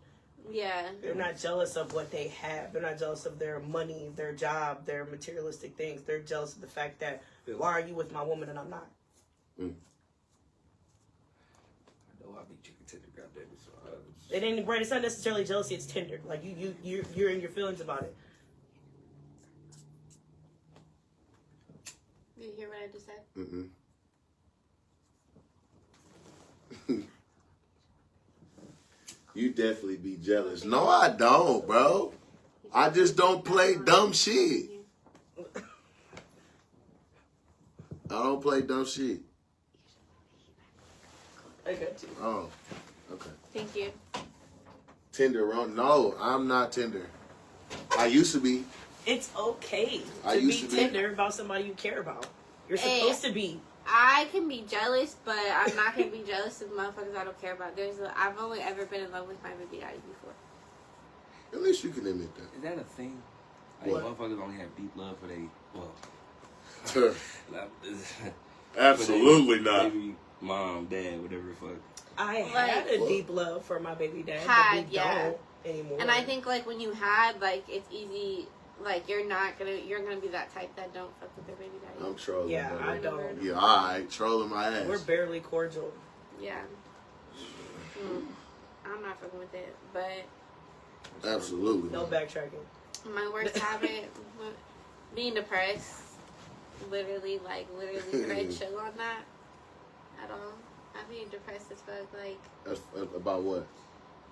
Yeah. They're not jealous of what they have. They're not jealous of their money, their job, their materialistic things. They're jealous of the fact that, why are you with my woman and I'm not? I know I be chicken tender, goddamn it. So It ain't right. It's not necessarily jealousy. It's tender. Like you're in your feelings about it. Did you hear what I just said? Mm-mm. You definitely be jealous. No, I don't, bro. I just don't play dumb shit. I don't play dumb shit. I got you. Oh, okay. Thank you. Tinder, wrong? No, I'm not Tinder. I used to be. It's okay I to be used to be. tender about somebody you care about. You're Hey. supposed to be. I can be jealous, but I'm not gonna be jealous of motherfuckers I don't care about. I've only ever been in love with my baby daddy before. At least you can admit that. is that a thing? Like, What? motherfuckers only have deep love for they, well, Absolutely for they baby mom, dad, whatever the fuck. I had Like- a deep love for my baby dad, Had, but we yeah. don't anymore. And I think like when you had like it's easy. Like you're gonna be that type that don't fuck with their baby daddy. I'm trolling. Yeah, brother. I don't. Yeah, alright, trolling my ass. We're barely cordial. Yeah. I'm not fucking with it, but Absolutely. No backtracking. my worst habit, being depressed. Literally, could I chill on that at all? I'm being depressed as fuck. Like That's about what?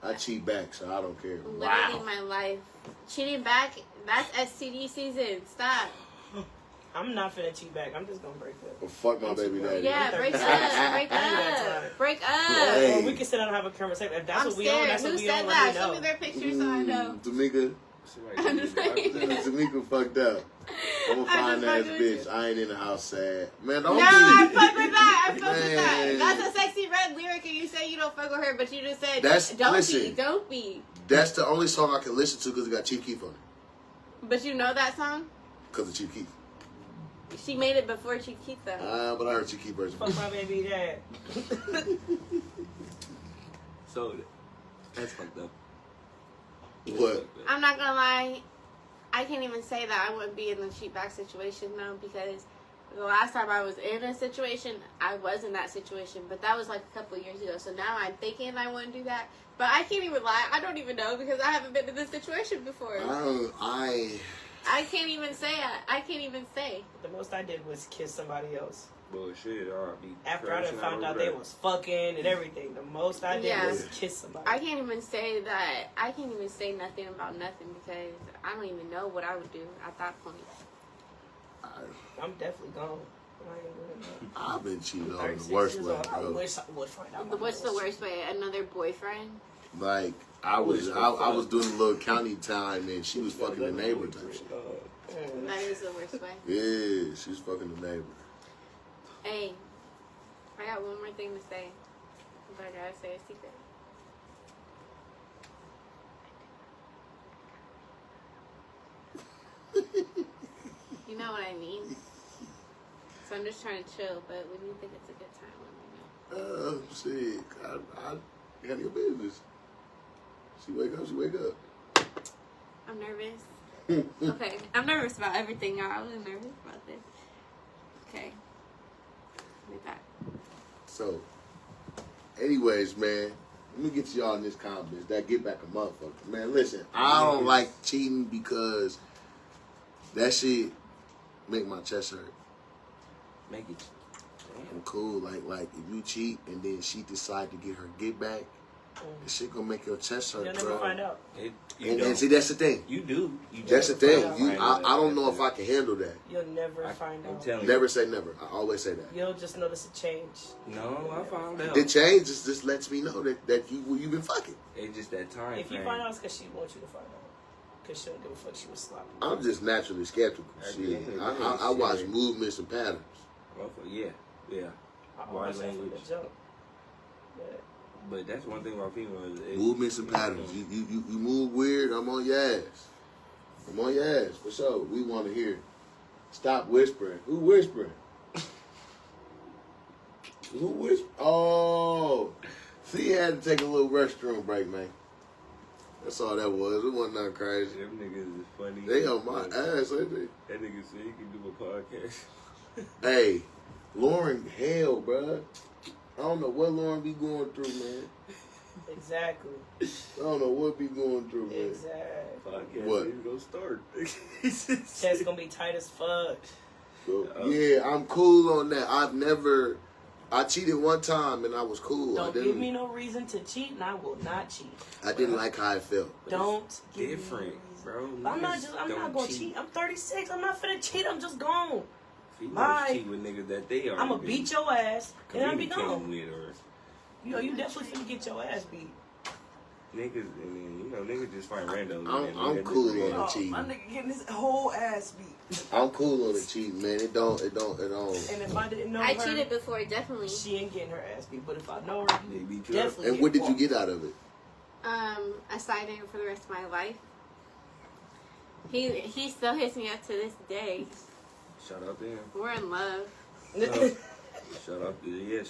I cheat back, so I don't care. literally my life. Cheating back. That's STD season. Stop. I'm not finna cheat back. I'm just gonna break up. Well, fuck my baby daddy. Yeah, break up. Break up. Break up. Hey. Or we can sit down and have a conversation. If that's I'm what we on, scared. that's Who what we said on. that? Let me Show me know. their pictures so I know. Tamika. I'm just like- Tamika fucked up. I'm a I'm fine just ass fucking with bitch. you. I ain't in the house sad. Man, No, don't I be. fuck with that. I fuck with that. Man. That's a sexy red lyric, and you say you don't fuck with her, but you just said That's- don't listen. be, don't be. That's the only song I can listen to because it got Chief Keef on it. But you know that song? Because of Chief Keef. She made it before Chiquita. But I heard Chiquita's. Fuck my baby dad. So that's fucked up. What? I'm not gonna lie, I can't even say that I wouldn't be in the cheat back situation though, because the last time I was in a situation, I was in that situation, but that was like a couple of years ago. So now I'm thinking I wouldn't do that, but I can't even lie. I don't even know because I haven't been in this situation before. I can't even say. I can't even say. The most I did was kiss somebody else. Bullshit. After I done found out they was fucking and everything, the most I did was kiss somebody. I can't even say that. I can't even say nothing about nothing because I don't even know what I would do at that point. I'm definitely gone. I ain't doing that. I've been cheated on 36 the worst years way, old. I bro. wish I would find out. What's the worst way? Another boyfriend? Like I was doing a little county time and she was fucking the neighbor type shit. That is the worst way. Yeah, she was fucking the neighbor. Hey, I got one more thing to say, but I gotta say a secret. You know what I mean? So I'm just trying to chill, but when you think it's a good time, let me know. Shit, I handle your business. She wake up. I'm nervous. Okay, I'm nervous about everything, y'all. I was nervous about this. Okay. Be back. So, anyways, man, let me get to y'all in this comments. That get back a motherfucker. Man, listen, I don't like cheating because that shit make my chest hurt. Make it. I'm cool. Like if you cheat and then she decide to get her get back, the shit gonna make your chest hurt, You'll bro. never find out. And see, that's the thing. You do. That's the thing. find I don't know if I can handle that. You'll never find I'm out. telling you. Never say never. I always say that. You'll just notice a change. No, I found out. The change just lets me know that you've been fucking. It's just that time. If you find out, it's because she wants you to find out. Because she don't give a fuck. She was sloppy. I'm just naturally skeptical. Shit. I watch movements and patterns. Yeah. I Body always say from language. the jump. But that's one thing about females. Movements and patterns. You move weird, I'm on your ass. I'm on your ass, for sure. We want to hear. Stop whispering. Who whispering? Who whispering? Oh. See, he had to take a little restroom break, man. That's all that was. It wasn't nothing crazy. Them niggas is funny. They on my ass, ain't they? That nigga said he can do a podcast. Hey, Lauren, hell, bruh. I don't know what Lauren be going through, man. Exactly. I don't know what be going through, man. Exactly. Podcast What? ain't gonna start. Chest gonna be tight as fuck. So, yeah, I'm cool on that. I cheated one time and I was cool. Don't give me no reason to cheat, and I will not cheat. I didn't like how I felt. Don't give different, me no reason. bro. I'm not gonna cheat. I'm 36. I'm not finna cheat. I'm just gone. Females Bye. cheat with niggas that they are. I'm gonna beat your ass, and I'll be gone. With or You definitely finna get your ass beat. niggas, and then niggas just find randos. I'm cool on the Oh, cheating. my nigga getting his whole ass beat. I'm cool on the cheating, man. It don't. And if I didn't know I her, cheated before, definitely. she ain't getting her ass beat. But if I know her, They you beat you up. definitely. And what did you walked. get out of it? A side name for the rest of my life. He still hits me up to this day. Shout out to him. We're in love. Shout out to him.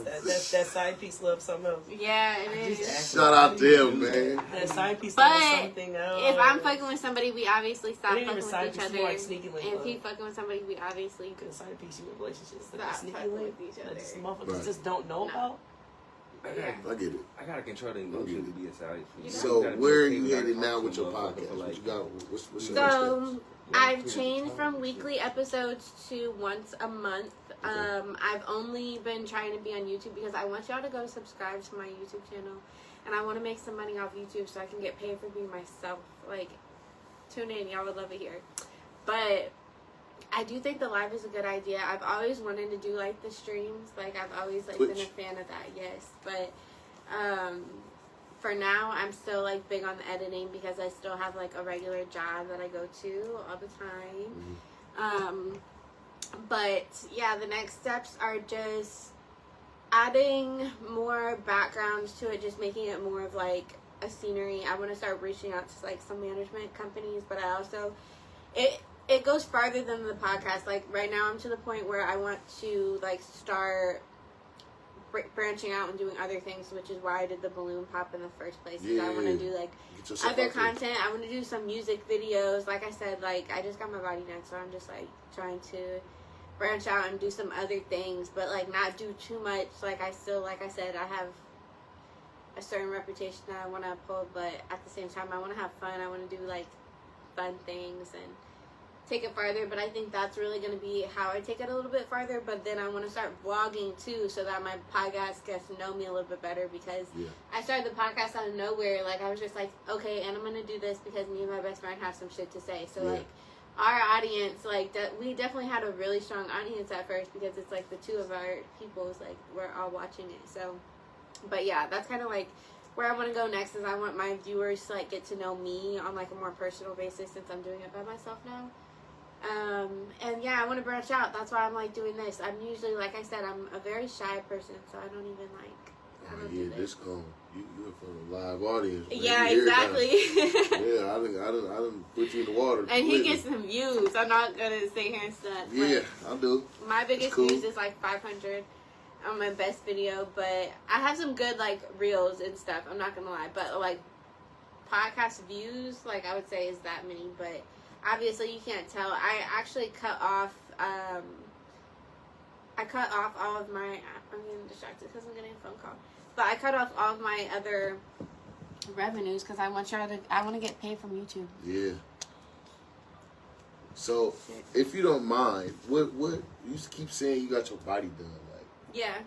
that side piece love something else. Yeah, it is. Shout out to him, man. That side piece But love something else. if I'm fucking with somebody, we obviously stop It ain't fucking even with side each piece, other. more like sneaky link And if love. he fucking with somebody, we obviously Good side piece in relationships. Stop That sneaky fucking link with each that other. just motherfuckers Right. just don't know about. I get it. I gotta control the emotion to be a side. So where are you headed now with your podcast? What you got? What's your next So steps? I've changed from weekly episodes to once a month. I've only been trying to be on YouTube because I want y'all to go subscribe to my YouTube channel, and I want to make some money off YouTube so I can get paid for being myself. Like, tune in, y'all would love it here. But I do think the live is a good idea. I've always wanted to do like the streams. Like I've always like been a Twitch. fan of that. Yes, but for now, I'm still like big on the editing because I still have like a regular job that I go to all the time. But yeah, the next steps are just adding more backgrounds to it, just making it more of like a scenery. I want to start reaching out to like some management companies, but I also it goes farther than the podcast. Like right now, I'm to the point where I want to like start branching out and doing other things, which is why I did the balloon pop in the first place. Yeah. I want to do like other content. I want to do some music videos. Like I said, like I just got my body done, so I'm just like trying to branch out and do some other things, but like not do too much. Like I still, like I said, I have a certain reputation that I want to uphold, but at the same time, I want to have fun. I want to do like fun things and take it farther, but I think that's really going to be how I take it a little bit farther. But then I want to start vlogging too, so that my podcast gets to know me a little bit better, because I started the podcast out of nowhere. Like I was just like, okay, and I'm going to do this because me and my best friend have some shit to say. So like our audience, like we definitely had a really strong audience at first, because it's like the two of our people's, like we're all watching it. So, but yeah, that's kind of like where I want to go next. Is I want my viewers to like get to know me on like a more personal basis, since I'm doing it by myself now. And yeah, I want to branch out. That's why I'm like doing this. I'm usually, like I said, I'm a very shy person, so I don't even like. I don't do this. You're from a live audience. Man. Yeah, exactly. I done put you in the water. And he gets some views. I'm not gonna sit here and stuff. Yeah, I do. My biggest views is like 500 on my best video, but I have some good like reels and stuff. I'm not gonna lie, but like podcast views, like I would say is that many, but. Obviously, you can't tell. I actually cut off. I cut off all of my. I'm getting distracted because I'm getting a phone call. But I cut off all of my other revenues because I want to get paid from YouTube. Yeah. So, if you don't mind, what you keep saying you got your body done, like? Yeah.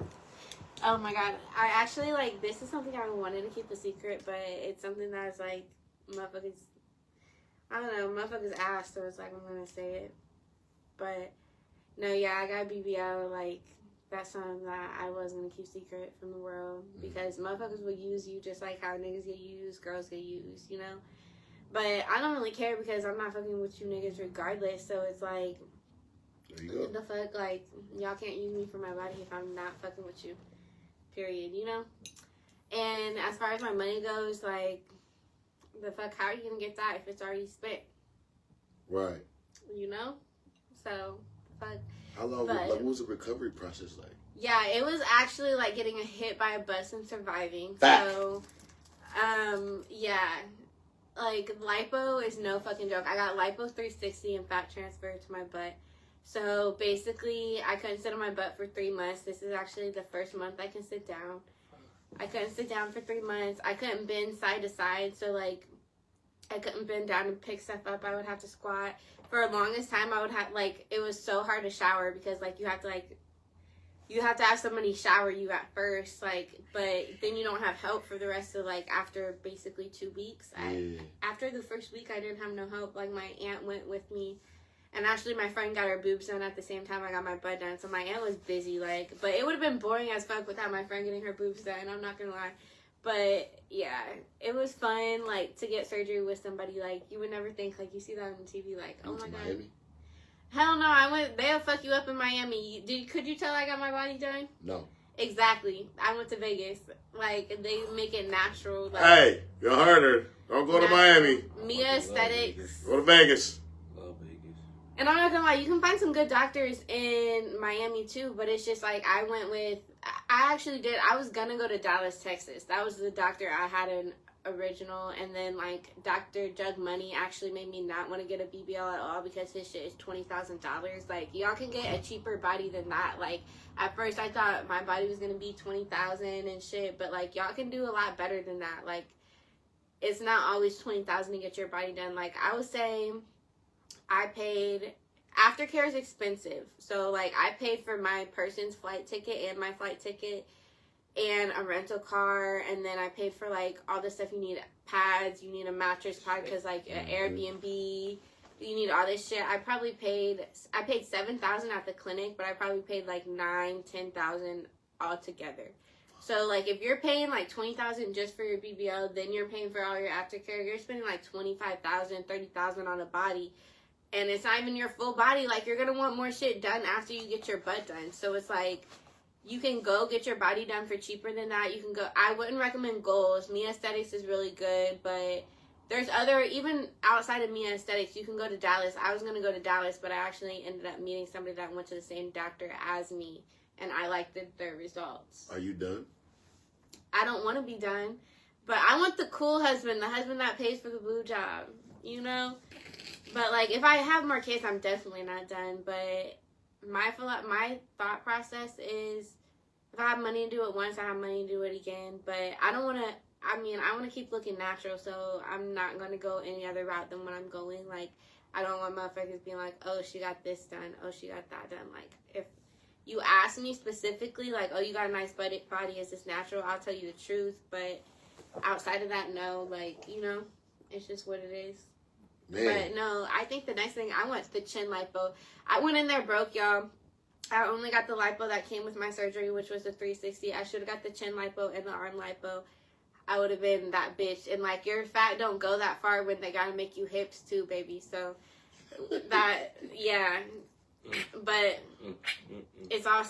Oh my God! I actually like this is something I wanted to keep a secret, but it's something that's like motherfuckers. I don't know, motherfuckers asked, so it's like, I'm gonna say it. But, no, yeah, I got BBL, like, that's something that I was gonna keep secret from the world. Because motherfuckers will use you just like how niggas get used, girls get used, you know? But I don't really care because I'm not fucking with you niggas regardless, so it's like, there you go. The fuck, like, y'all can't use me for my body if I'm not fucking with you. Period, you know? And as far as my money goes, like, the fuck, how are you gonna get that if it's already spent? Right. You know? So, fuck. How long what was the recovery process like? Yeah, it was actually like getting hit by a bus and surviving. Back. So, yeah. Like, lipo is no fucking joke. I got lipo 360 and fat transfer to my butt. So, basically, I couldn't sit on my butt for 3 months. This is actually the first month I can sit down. I couldn't sit down for 3 months. I couldn't bend side to side. So, like, I couldn't bend down and pick stuff up. I would have to squat. For the longest time, I would have, like, it was so hard to shower because, like, you have to have somebody shower you at first, like, but then you don't have help for the rest of, like, after basically 2 weeks. After the first week, I didn't have no help. Like, my aunt went with me. And actually, my friend got her boobs done at the same time I got my butt done. So my aunt was busy, like, but it would have been boring as fuck without my friend getting her boobs done. I'm not gonna lie. But yeah, it was fun, like, to get surgery with somebody. Like, you would never think, like, you see that on TV, like, oh my God. Miami? Hell no, they'll fuck you up in Miami. Could you tell I got my body done? No. Exactly. I went to Vegas. Like, they make it natural. Like, hey, you heard her. Don't go to Miami. Mia Aesthetics. Go to Vegas. And I'm not gonna lie, you can find some good doctors in Miami too, but it's just like I was gonna go to Dallas, Texas. That was the doctor I had an original, and then like Dr. Jug Money actually made me not want to get a BBL at all because his shit is $20,000. Like, y'all can get a cheaper body than that. Like, at first I thought my body was gonna be $20,000 and shit, but like y'all can do a lot better than that. Like, it's not always $20,000 to get your body done. Like, I would say I paid, aftercare is expensive. So, like, I paid for my person's flight ticket and my flight ticket and a rental car. And then I paid for, like, all the stuff you need. Pads, you need a mattress pad because, like, an Airbnb. You need all this shit. I paid $7,000 at the clinic, but I probably paid, like, $9,000, $10,000 altogether. So, like, if you're paying, like, $20,000 just for your BBL, then you're paying for all your aftercare, you're spending, like, $25,000, $30,000 on a body. And it's not even your full body. Like, you're going to want more shit done after you get your butt done. So, it's like, you can go get your body done for cheaper than that. You can go, I wouldn't recommend Goals. Mia Aesthetics is really good, but there's other, even outside of Mia Aesthetics, you can go to Dallas. I was going to go to Dallas, but I actually ended up meeting somebody that went to the same doctor as me, and I liked their results. Are you done? I don't want to be done, but I want the cool husband, the husband that pays for the blue job, you know? But, like, if I have more kids, I'm definitely not done, but my thought process is, if I have money to do it once, I have money to do it again, but I don't want to, I want to keep looking natural, so I'm not going to go any other route than what I'm going. Like, I don't want motherfuckers being like, oh, she got this done, oh, she got that done. Like, if you ask me specifically, like, oh, you got a nice body, is this natural? I'll tell you the truth, but outside of that, no, like, you know, it's just what it is. Man. But no, I think the next thing, I want the chin lipo. I went in there broke, y'all. I only got the lipo that came with my surgery, which was the 360. I should have got the chin lipo and the arm lipo. I would have been that bitch. And, like, your fat don't go that far when they gotta make you hips, too, baby. So, that, yeah. But it's all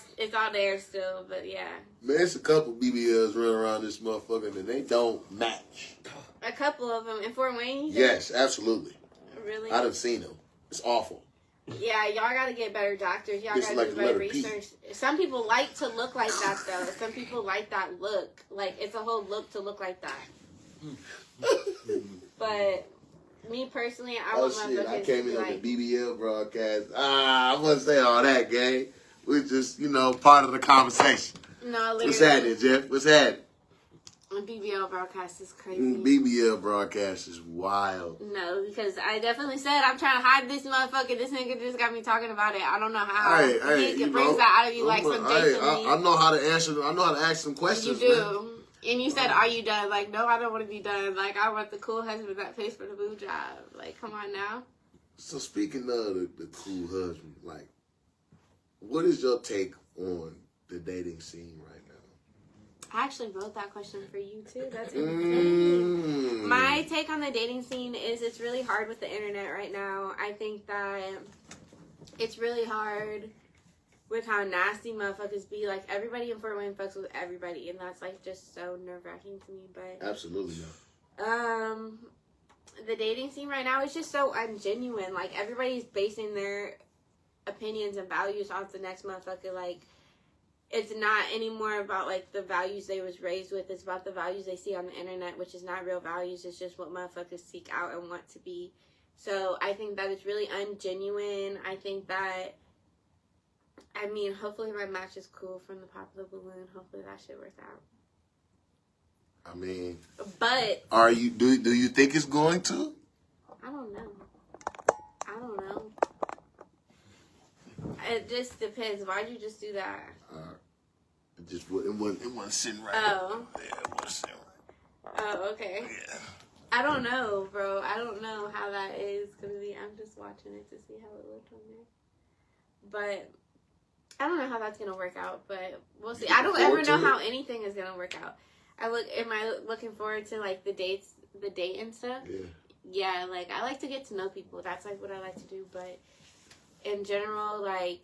there still, but yeah. Man, it's a couple BBLs running around this motherfucker and they don't match. A couple of them. In Fort Wayne? Yes, absolutely. Really? I done seen them. It's awful. Yeah, y'all gotta get better doctors. Y'all It's gotta like do a better letter P. research. Some people like to look like that, though. Some people like that look. Like, it's a whole look to look like that. But me personally, I Oh want shit, I motherfuckers came to be in on like, the BBL broadcast. I wouldn't say all that, gang. We're just, part of the conversation. no, What's literally, happening, Jeff? What's happening? the BBL broadcast is crazy. BBL broadcast is wild. No, because I definitely said I'm trying to hide this motherfucker. This nigga just got me talking about it. I don't know how. Hey, He brings that out of you like some Jason Lee. I know how to answer. I know how to ask some questions. You do. Man. And you said, are you done? Like, no, I don't want to be done. Like, I want the cool husband that pays for the boo job. Like, come on now. So speaking of the cool husband, like, what is your take on the dating scene right now? I actually wrote that question for you, too. That's insane. My take on the dating scene is it's really hard with the internet right now. I think that it's really hard with how nasty motherfuckers be. Like, everybody in Fort Wayne fucks with everybody, and that's, like, just so nerve-wracking to me. But Absolutely not. the dating scene right now is just so ungenuine. Like, everybody's basing their opinions and values off the next motherfucker. Like, it's not anymore about, like, the values they was raised with. It's about the values they see on the internet, which is not real values. It's just what motherfuckers seek out and want to be. So I think that it's really ungenuine. I think that, hopefully my match is cool from the pop of the balloon. Hopefully that shit works out. But Do you think it's going to? I don't know. It just depends. Why'd you just do that? It wasn't sitting right. Oh. Yeah, it wasn't sitting right. Oh, okay. Yeah. I don't know, bro. I don't know how that is gonna be. I'm just watching it to see how it looked on there. But I don't know how that's gonna work out, but we'll see. I don't ever know how anything is gonna work out. Am I looking forward to, like, the date and stuff? Yeah. Yeah, like, I like to get to know people. That's, like, what I like to do, but in general, like,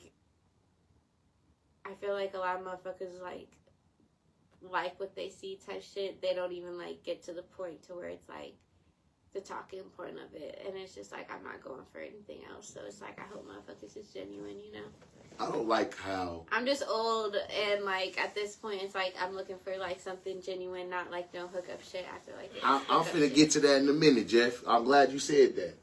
I feel like a lot of motherfuckers, like what they see type shit. They don't even, like, get to the point to where it's, like, the talking point of it. And it's just, like, I'm not going for anything else. So it's, like, I hope motherfuckers is genuine, you know? I don't like how... I'm just old, and, like, at this point, it's, like, I'm looking for, like, something genuine, not, like, no hookup shit. I feel like I'm finna get to that in a minute, Jeff. I'm glad you said that.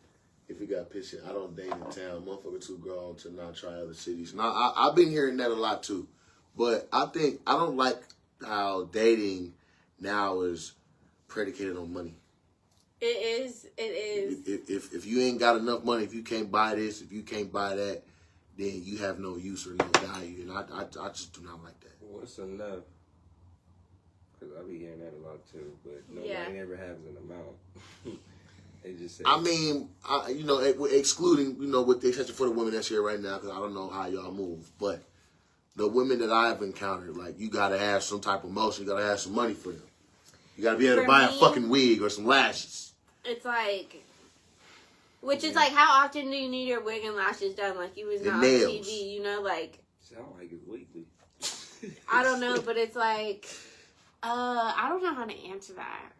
If you got picture, I don't date in town. Motherfucker too grown to not try other cities. Now, I've been hearing that a lot, too. But I don't like how dating now is predicated on money. It is. If you ain't got enough money, if you can't buy this, if you can't buy that, then you have no use or no value. And I just do not like that. What's enough? Because I be hearing that a lot too, but nobody ever has an amount. They just say, excluding, with the exception for the women that's here right now, because I don't know how y'all move, but the women that I've encountered, like, you gotta have some type of motion, you gotta have some money for them. You gotta be able to buy a fucking wig or some lashes. It's like, which is like, how often do you need your wig and lashes done? Like, you was not on TV, like. Sound like it's weekly. I don't know, but it's like, I don't know how to answer that.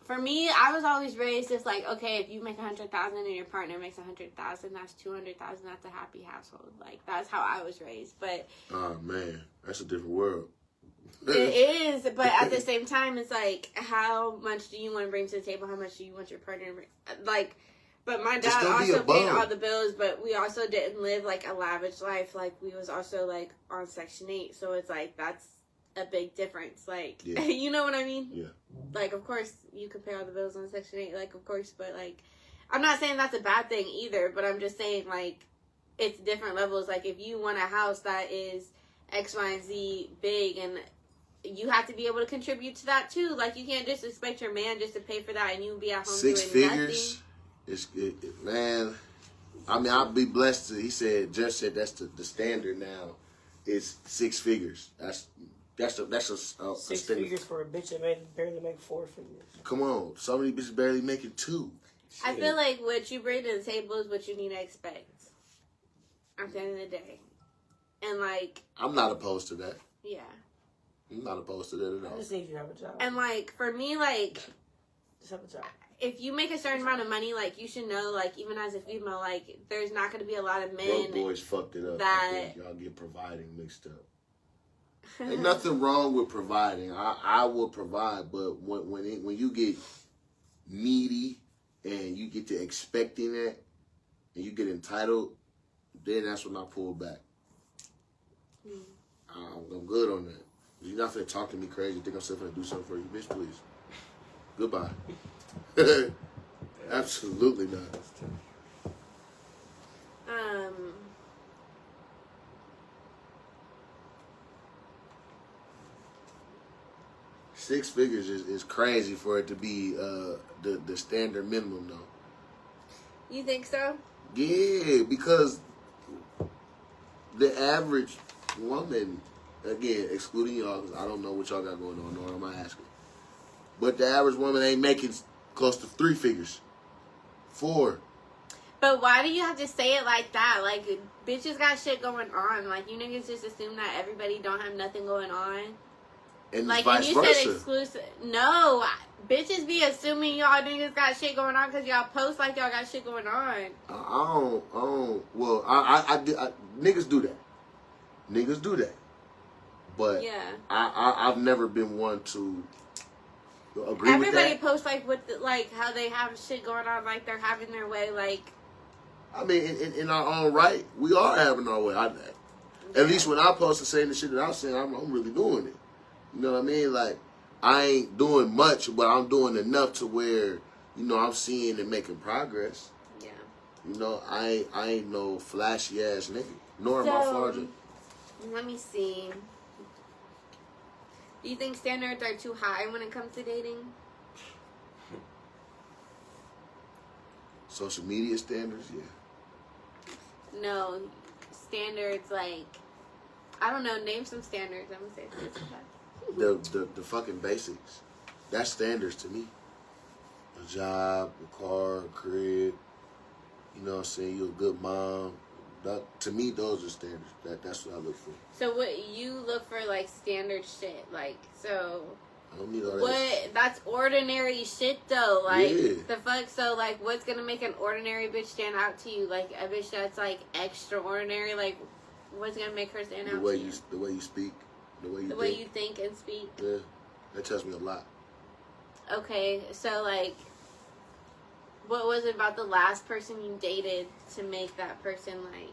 For me, I was always raised as like, okay, if you make 100,000 and your partner makes 100,000, that's 200,000. That's a happy household. Like that's how I was raised. But oh man, that's a different world. it is. But at the same time, it's like, how much do you want to bring to the table? How much do you want your partner to bring? Like, but my dad also paid all the bills. But we also didn't live like a lavish life. Like we was also like on Section 8. So it's like that's a big difference. Like, yeah. You know what I mean? Yeah. Like, of course, you could pay all the bills on Section 8, like, of course, but, like, I'm not saying that's a bad thing either, but I'm just saying, like, it's different levels. Like, if you want a house that is X, Y, and Z big, and you have to be able to contribute to that, too. Like, you can't just expect your man just to pay for that, and you be at home doing nothing. 6 figures, man, I mean, I'll be blessed to, Jeff said that's the standard now, is 6 figures. That's a 6 figures for a bitch that barely make 4 figures. Come on, some of these bitches barely making 2. I feel like what you bring to the table is what you need to expect at the end of the day. And, like... I'm not opposed to that. Yeah. I'm not opposed to that at all. I just need you to have a job. And, like, for me, like... Just have a job. If you make a certain amount of money, like, you should know, like, even as a female, like, there's not going to be a lot of men... Broke boys fucked it up. That... I think y'all get providing mixed up. Ain't nothing wrong with providing. I will provide, but when you get needy and you get to expecting that and you get entitled, then that's when I pull back. I'm good on that. You're not finna talk to me crazy. You think I'm still finna do something for you, bitch? Please. Goodbye. Absolutely not. 6 figures is crazy for it to be the standard minimum, though. You think so? Yeah, because the average woman, again, excluding y'all, because I don't know what y'all got going on, nor am I asking. But the average woman ain't making close to 3 figures. 4. But why do you have to say it like that? Like, bitches got shit going on. Like, you niggas just assume that everybody don't have nothing going on. And like, vice and you versa. said exclusive. No, bitches be assuming y'all niggas got shit going on because y'all post like y'all got shit going on. I don't. Well, I niggas do that. Niggas do that. But yeah, I've never been one to agree with that. Everybody posts like with like how they have shit going on, like they're having their way. Like, I mean, in our own right, we are having our way. At least when I post and saying the shit that I'm saying, I'm really doing it. You know what I mean? Like, I ain't doing much, but I'm doing enough to where, you know, I'm seeing and making progress. Yeah. You know, I ain't no flashy ass nigga, nor am I flaunting. Let me see. Do you think standards are too high when it comes to dating? Social media standards, yeah. No, standards like, I don't know, name some standards. I'm gonna say it's too high. The fucking basics. That's standards to me. A job, a car, a crib. You know what I'm saying? You're a good mom. To me, those are standards. That's what I look for. So what you look for, like, standard shit, like, so... I don't need all that. What? That's ordinary shit, though. Like, yeah. The fuck? So, like, what's gonna make an ordinary bitch stand out to you? Like, a bitch that's, like, extraordinary? Like, what's gonna make her stand out to you? The way you speak. The way you think and speak. Yeah. That tells me a lot. Okay, so, like... What was it about the last person you dated to make that person, like...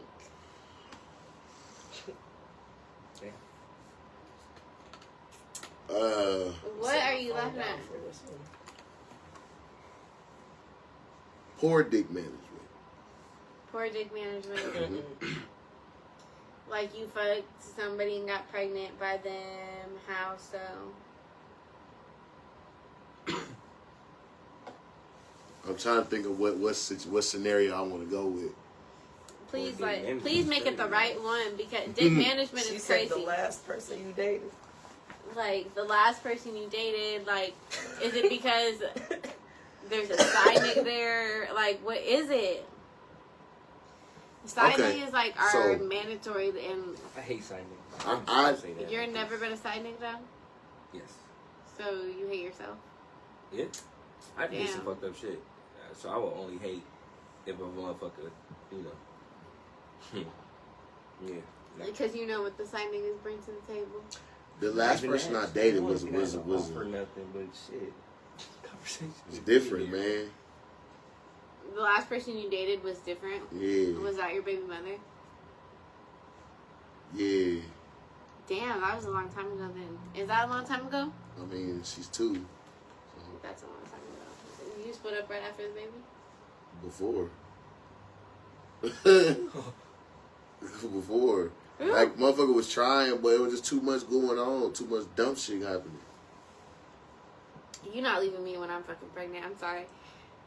What are you laughing at? Poor dick management. Poor dick management. Like, you fucked somebody and got pregnant by them. How so? I'm trying to think of what scenario I want to go with. Please, please make it the right one, because dick management is crazy. She said the last person you dated. Like, the last person you dated, like, is it because there's a side nigga there? Like, what is it? Side niggas, like, are mandatory, and... I hate side niggas. You've never been a side nigga, though? Yes. So, you hate yourself? Yeah. I did some Damn. fucked up shit. So I will only hate if a motherfucker, you know. Yeah. Because you know what the side niggas bring to the table. The last person I dated was for nothing but shit. Conversation. It's different, man. The last person you dated was different? Yeah. Was that your baby mother? Yeah. Damn, that was a long time ago then. Is that a long time ago? I mean, she's 2. So That's a long time ago. You split up right after the baby? before. Before. Like, motherfucker was trying, but it was just too much going on. Too much dumb shit happening. You're not leaving me when I'm fucking pregnant. I'm sorry.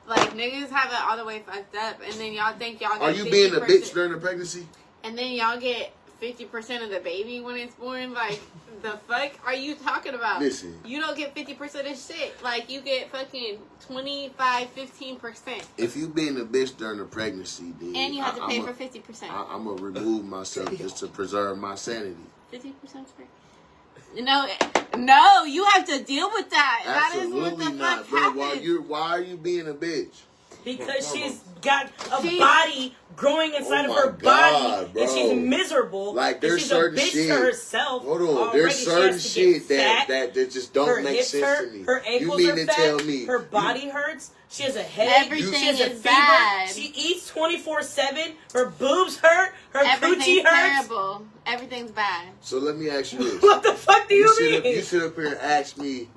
Like, niggas have it all the way fucked up, and then y'all think y'all get Are you 50%, being a bitch during the pregnancy? and then y'all get 50% of the baby when it's born? Like, the fuck are you talking about? Listen. You don't get 50% of shit. Like, you get fucking 25, 15%. If you being a bitch during the pregnancy, then And you have to pay for 50%. I'm gonna remove myself just to preserve my sanity. 50% free. No, you have to deal with that. Absolutely that is what the not, fuck bro. happens. Why are you being a bitch? Because she's got a body growing inside Oh of her my God, body, bro. and she's miserable. Like, and there's she's certain a bitch shit. to herself. Hold on, already. there's She certain has to get shit fat. that just don't Her make hips sense hurt, to me. her You ankles mean are to fat, tell me her body hurts, she has a headache, Everything she has a is fever, bad. she eats 24/7, her boobs hurt, her Everything's coochie hurts. terrible. Everything's bad. So let me ask you this. What the fuck do you sit mean? you sit up here and ask me,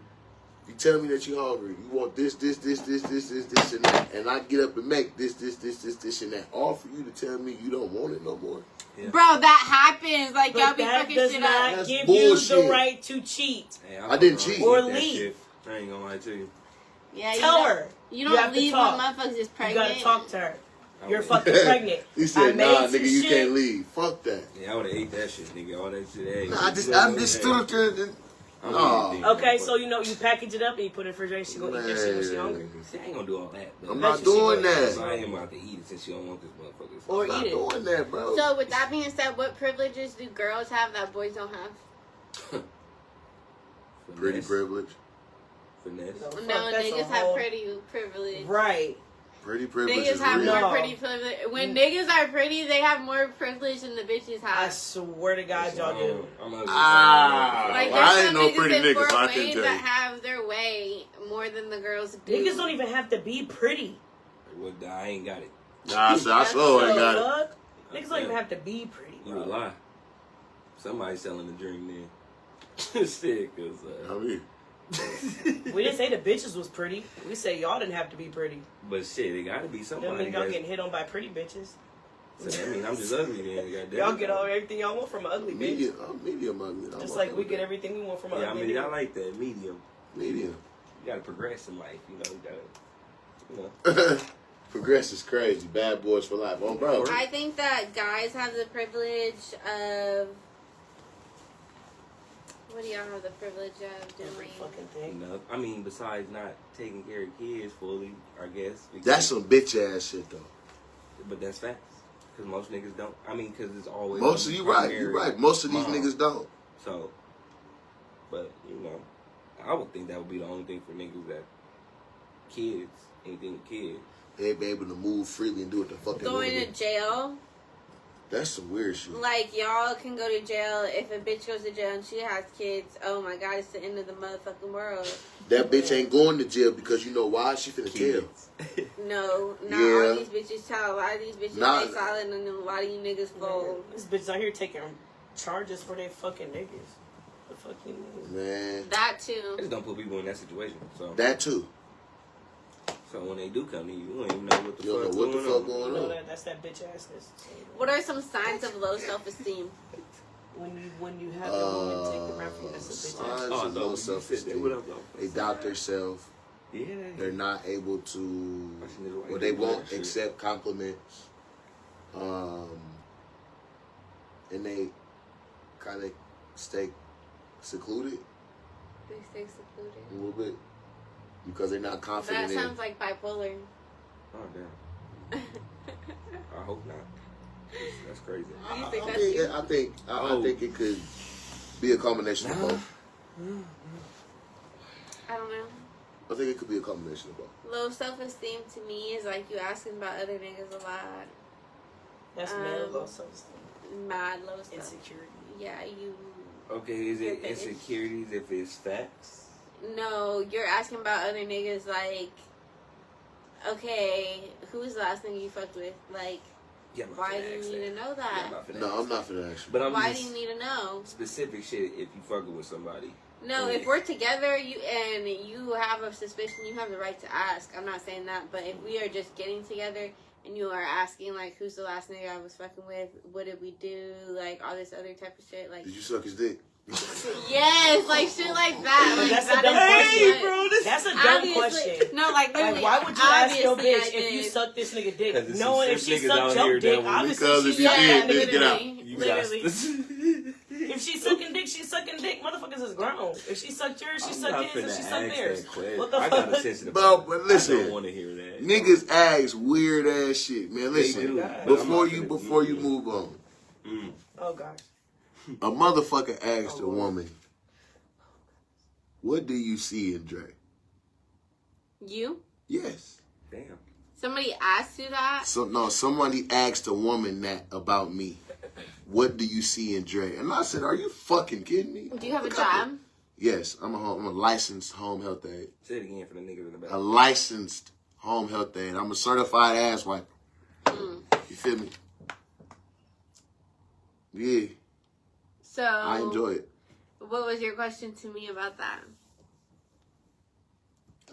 you tell me that you're hungry. You want this, and that. And I get up and make this, and that. All for you to tell me you don't want it no more. Yeah. Bro, that happens. Like, y'all But be that fucking does shit not up. That's give you bullshit. the right to cheat. Hey, I didn't cheat. Or That leave. shit. I ain't gonna lie to you. Yeah, you Tell don't- her. You You don't have to leave talk. when motherfuckers is You pregnant. gotta talk to her. You're I fucking pregnant. He I said, made nah, some nigga, you shit. can't leave. Fuck that. Yeah, I would have ate that shit, nigga. All that shit. Hey, Nah, I'm just stood up there and... I'm Nah. eating, Okay, but- so you know you package it up and you put it in the refrigerator. She gonna eat that shit when she hungry. See, I ain't gonna do all that. Though. I'm Bet not you she doing gonna- that. So I ain't about to eat it since she don't want this motherfucker. Or I'm not eat it. doing that, bro. So, with that being said, what privileges do girls have that boys don't have? Pretty privilege. Finesse. No, fuck, No, that's a niggas have whole- pretty privilege. Right. Pretty privilege Niggas is have real. more No. pretty privilege. When niggas are pretty, they have more privilege than the bitches I have. swear to God, y'all do. I'm ugly. Like, well, I there's ain't some no niggas pretty in niggas, Fort so I can't Wayne tell that you. have their way more than the girls do. Niggas don't even have to be pretty. Well, I ain't got it. Nah, I sure ain't got it. Fuck? Niggas don't even have to be pretty. You bro. a lie. Somebody selling the dream then. Shit, cause I mean, We didn't say the bitches was pretty. We say y'all didn't have to be pretty. but shit, it gotta be That somebody. mean y'all that's- getting hit on by pretty bitches. So that mean I'm just ugly then. Goddamn. Y'all get all everything y'all want from an ugly bitch. medium ugly. I'm Just okay like we with get that. everything we want from an Yeah, I ugly mean, I nigga. like that medium. Medium. You gotta progress in life, you know. You gotta, Progress is crazy. Bad boys for life. Oh, bro. I think that guys have the privilege of. What do y'all have the privilege of Every doing? fucking you thing. know. I mean, besides not taking care of kids fully, I guess. because- That's some bitch ass shit, though. But that's facts. Because most niggas don't. I mean, because it's always. Most of you right. You right. Most of these mom. niggas don't. So, but you know, I would think that would be the only thing for niggas that kids, anything with kids. They be able to move freely and do what the fuck they want Going to to do. jail. That's some weird shit. Like, y'all can go to jail if a bitch goes to jail and she has kids. Oh my god, it's the end of the motherfucking world. That bitch ain't going to jail because you know why? She finna tell. Kids. No, not Yeah. all these bitches tell. A lot of these bitches Nah. stay silent and then a lot of you niggas fold. This bitch out here taking charges for they fucking niggas. The fucking Man, That I too. just don't put people in that situation. So, that too. so when they do come to you, you don't even know what the You don't fuck know what the fuck you going know on. that's that bitch assness. What are some signs of low self-esteem? When you have that woman take the referee, that's a bitch ass. Signs Oh, I of thought low you said that. self-esteem. What up, though? They doubt themselves. Yeah. They're not able to, I seen this white or they dude do won't that shit. accept compliments. And they kind of stay secluded They stay secluded. a little bit because they're not That confident in. sounds like bipolar. Oh damn. I hope not. That's crazy. Do you think I that's think, you? I think it could be a combination of both. I don't know. I think it could be a combination of both. Low self-esteem to me is like you asking about other niggas a lot. That's mad low self-esteem. Mad low self. Insecurity. Yeah, you. Okay, is it insecurities if it's facts? No, you're asking about other niggas like, okay, who's the last nigga you fucked with? Like, Yeah, why do you need to know that? No, I'm not for that. But Why do you need to know? Specific shit if you fucking with somebody. No, if we're together, you have a suspicion, you have the right to ask. I'm not saying that, but if we are just getting together and you are asking like, who's the last nigga I was fucking with? What did we do? Like all this other type of shit. Like, Did you suck his dick? yes, like shit like that. But Like, that's that a dumb is question. That's a dumb obviously- question. No, like literally. Like, why would you ask your obviously bitch I if you did. suck this nigga dick? Because Knowing if there's she some niggas sucked out your here dick, that will- obviously Because if she you sucked did, that then nigga get out. dick. You Literally. got If she's sucking dick, she's sucking dick. Motherfuckers is grown. If she sucked yours, she sucked his, and she sucked theirs. What the I got a fuck? sensitive. But I listen, don't want to hear that. niggas ask weird ass shit, man. Listen, do. before I'm you not before finna- you move on, Oh gosh. a motherfucker asked a woman, "What do you see in Dre?" You? Yes. Damn. Somebody asked you that? So no, somebody asked a woman that about me. What do you see in Dre? And I said, "Are you fucking kidding me?" Do you have a job? Yes, I'm a licensed home health aide. Say it again for the niggas in the back. A licensed home health aide. I'm a certified ass wiper. You feel me? Yeah, So I enjoy it. What was your question to me about that?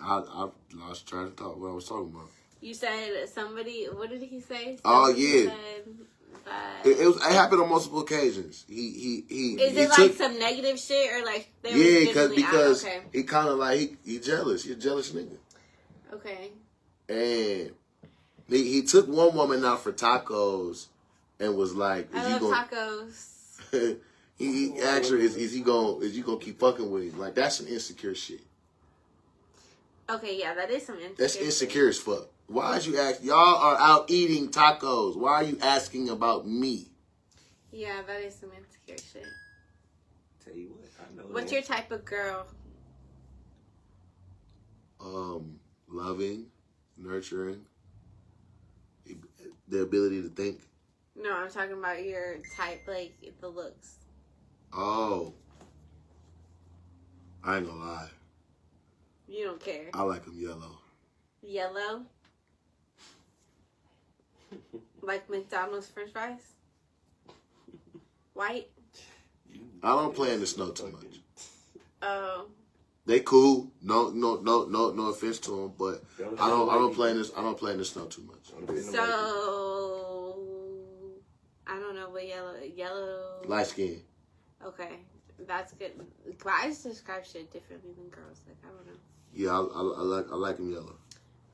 I was trying to talk what I was talking about. You said somebody. What did he say? Oh, Somebody yeah. said that- It happened on multiple occasions. He Is it like some negative shit or like they were yeah, genuinely because okay. he kind of like he jealous. He a jealous nigga. Okay. And he took one woman out for tacos and was like, I love tacos. he asked her, is you gonna keep fucking with him? Like that's some insecure shit. Okay, yeah, that is some insecure. That's shit. insecure as fuck. Why is you ask? Y'all are out eating tacos. Why are you asking about me? Yeah, that is some insecure shit. Tell you what, I know. What's your type of girl? Loving, nurturing, the ability to think. No, I'm talking about your type, like the looks. Oh, I ain't gonna lie. You don't care. I like them yellow. Yellow? Like McDonald's French fries? White? I don't play in the snow too much. Oh. They cool. No offense to them, but I don't play in this. I don't play in the snow too much. So I don't know what yellow. Light skin. Okay, that's good. But I just describe shit differently than girls. Like I don't know. Yeah, I like them yellow.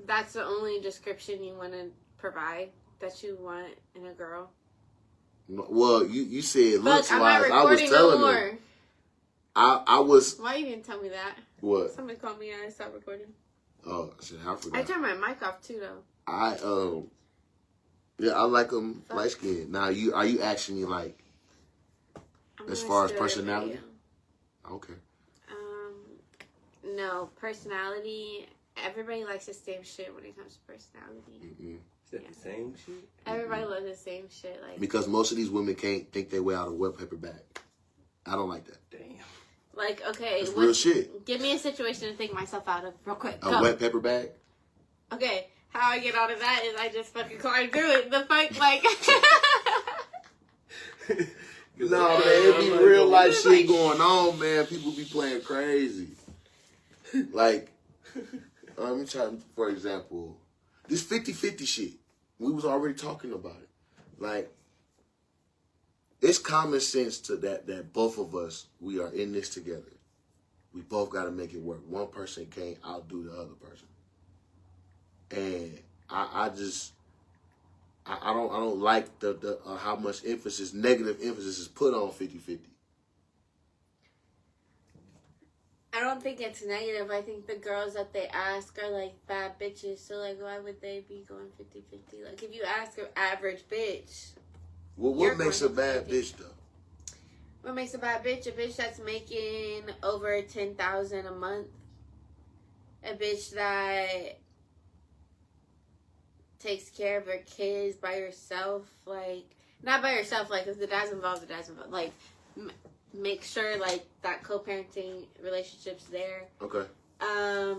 That's the only description you want to provide that you want in a girl. Well, you said Look, looks I'm wise. not I was recording telling no them. more. I was Why you didn't tell me that? what? Somebody called me and I stopped recording. Oh shit, I I forgot. turned my mic off too, though. Yeah, I like them light skin. Now are you asking me like I'm as gonna far as steal your personality? video. Okay. No, personality. Everybody likes the same shit when it comes to personality. Mm-mm. Is that the same shit? Everybody loves the same shit. Like Because most of these women can't think their way out of a wet paper bag. I don't like that. Damn. okay, It's real shit. Give me a situation to think myself out of real quick. A Go. wet paper bag? Okay, how I get out of that is I just fucking climbed through it. The fuck, like. No, man, it be real life shit going on, man. People be playing crazy. Like, let me try, for example, this 50-50 shit. We was already talking about it. Like, it's common sense to that both of us, we are in this together. We both got to make it work. One person can't outdo the other person. And I don't like the how much negative emphasis is put on 50-50. I don't think it's negative. I think the girls that they ask are like bad bitches. So like, why would they be going 50-50? Like, if you ask an average bitch, Well, You're what makes a going bad 50-50. bitch though? what makes a bad bitch? A bitch that's making over $10,000 a month. a bitch that takes care of her kids by herself, like, not by herself, like, if the dad's involved, like, make sure, like, that co-parenting relationship's there. Okay. A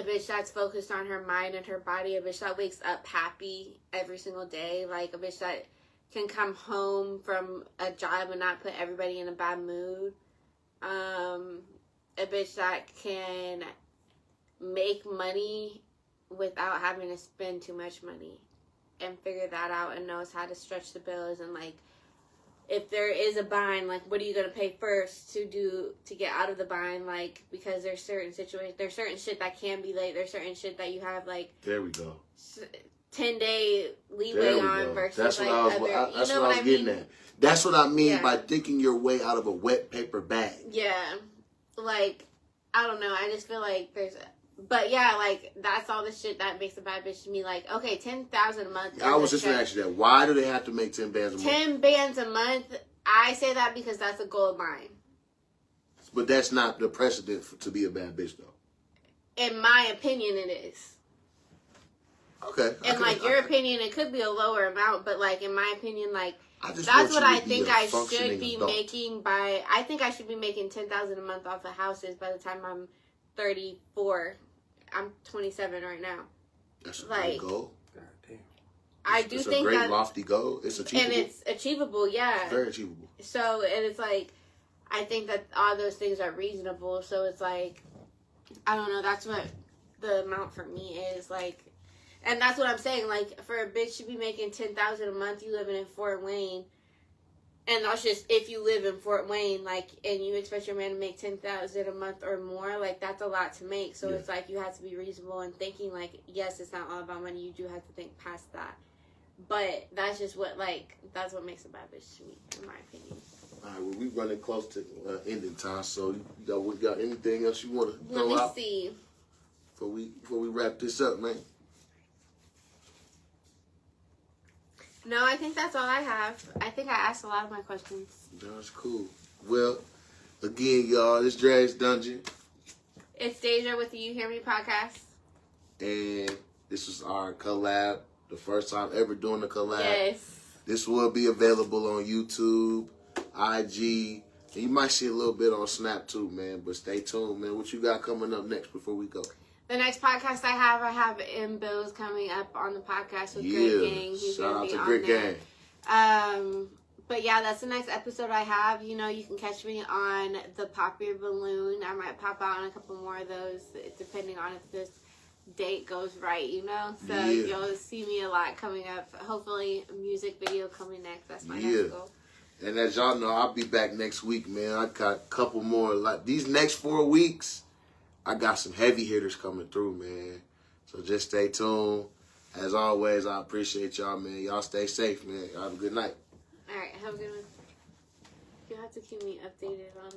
bitch that's focused on her mind and her body, a bitch that wakes up happy every single day, like, a bitch that can come home from a job and not put everybody in a bad mood. A bitch that can make money without having to spend too much money and figure that out and knows how to stretch the bills, and like if there is a bind, like what are you going to pay first to get out of the bind, like because there's certain situations, there's certain shit that can be late, there's certain shit that you have like there we go 10-day leeway on go. versus that's like what I was, other, that's you know what I was getting mean? at. That's what I mean Yeah. by thinking your way out of a wet paper bag. Yeah, like I don't know, I just feel like but yeah, like that's all the shit that makes a bad bitch to me. Like, okay, 10,000 a month. I was just gonna ask you that. Why do they have to make 10 bands a month? 10 bands a month. I say that because that's a goal of mine. But that's not the precedent to be a bad bitch, though. In my opinion, it is. Okay. In like your opinion, it could be a lower amount, but like in my opinion, like that's what I think I should functioning be adult. making by. I think I should be making 10,000 a month off of houses by the time I'm 34. I'm 27 right now. That's a like, great goal. God damn. I do it's think a great that, lofty goal. It's achievable. and it's achievable. Yeah, It's very achievable. So, and it's like, I think that all those things are reasonable. So it's like, I don't know. That's what the amount for me is like, and that's what I'm saying. Like, for a bitch to be making 10,000 a month, you living in Fort Wayne, and that's just if you live in Fort Wayne, like, and you expect your man to make 10,000 a month or more, like that's a lot to make. So it's like you have to be reasonable and thinking like, yes, it's not all about money. You do have to think past that. But that's just what that's what makes a bad bitch to me, in my opinion. All right, well, we running close to ending time, so you got anything else you want to throw Let me out see. before we wrap this up, man? No, I think that's all I have. I think I asked a lot of my questions. That's cool. Well, again, y'all, this Dre's Dungeon, It's Deja with the You Hear Me podcast. and this was our collab, the first time ever doing a collab. Yes. This will be available on YouTube, IG, and you might see a little bit on Snap too, man. But stay tuned, man. What you got coming up next before we go? The next podcast I have M. Bills coming up on the podcast with Grit Gang. He's shout gonna out be to on Grit there. Gang. But yeah, that's the next episode I have. You know, you can catch me on the Pop Your Balloon. I might pop out on a couple more of those, depending on if this date goes right, you know? So you'll see me a lot coming up. Hopefully, a music video coming next. That's my next goal. And as y'all know, I'll be back next week, man. I got a couple more. Like these next 4 weeks, I got some heavy hitters coming through, man. So just stay tuned. As always, I appreciate y'all, man. Y'all stay safe, man. Y'all have a good night. All right, have a good one. You'll have to keep me updated on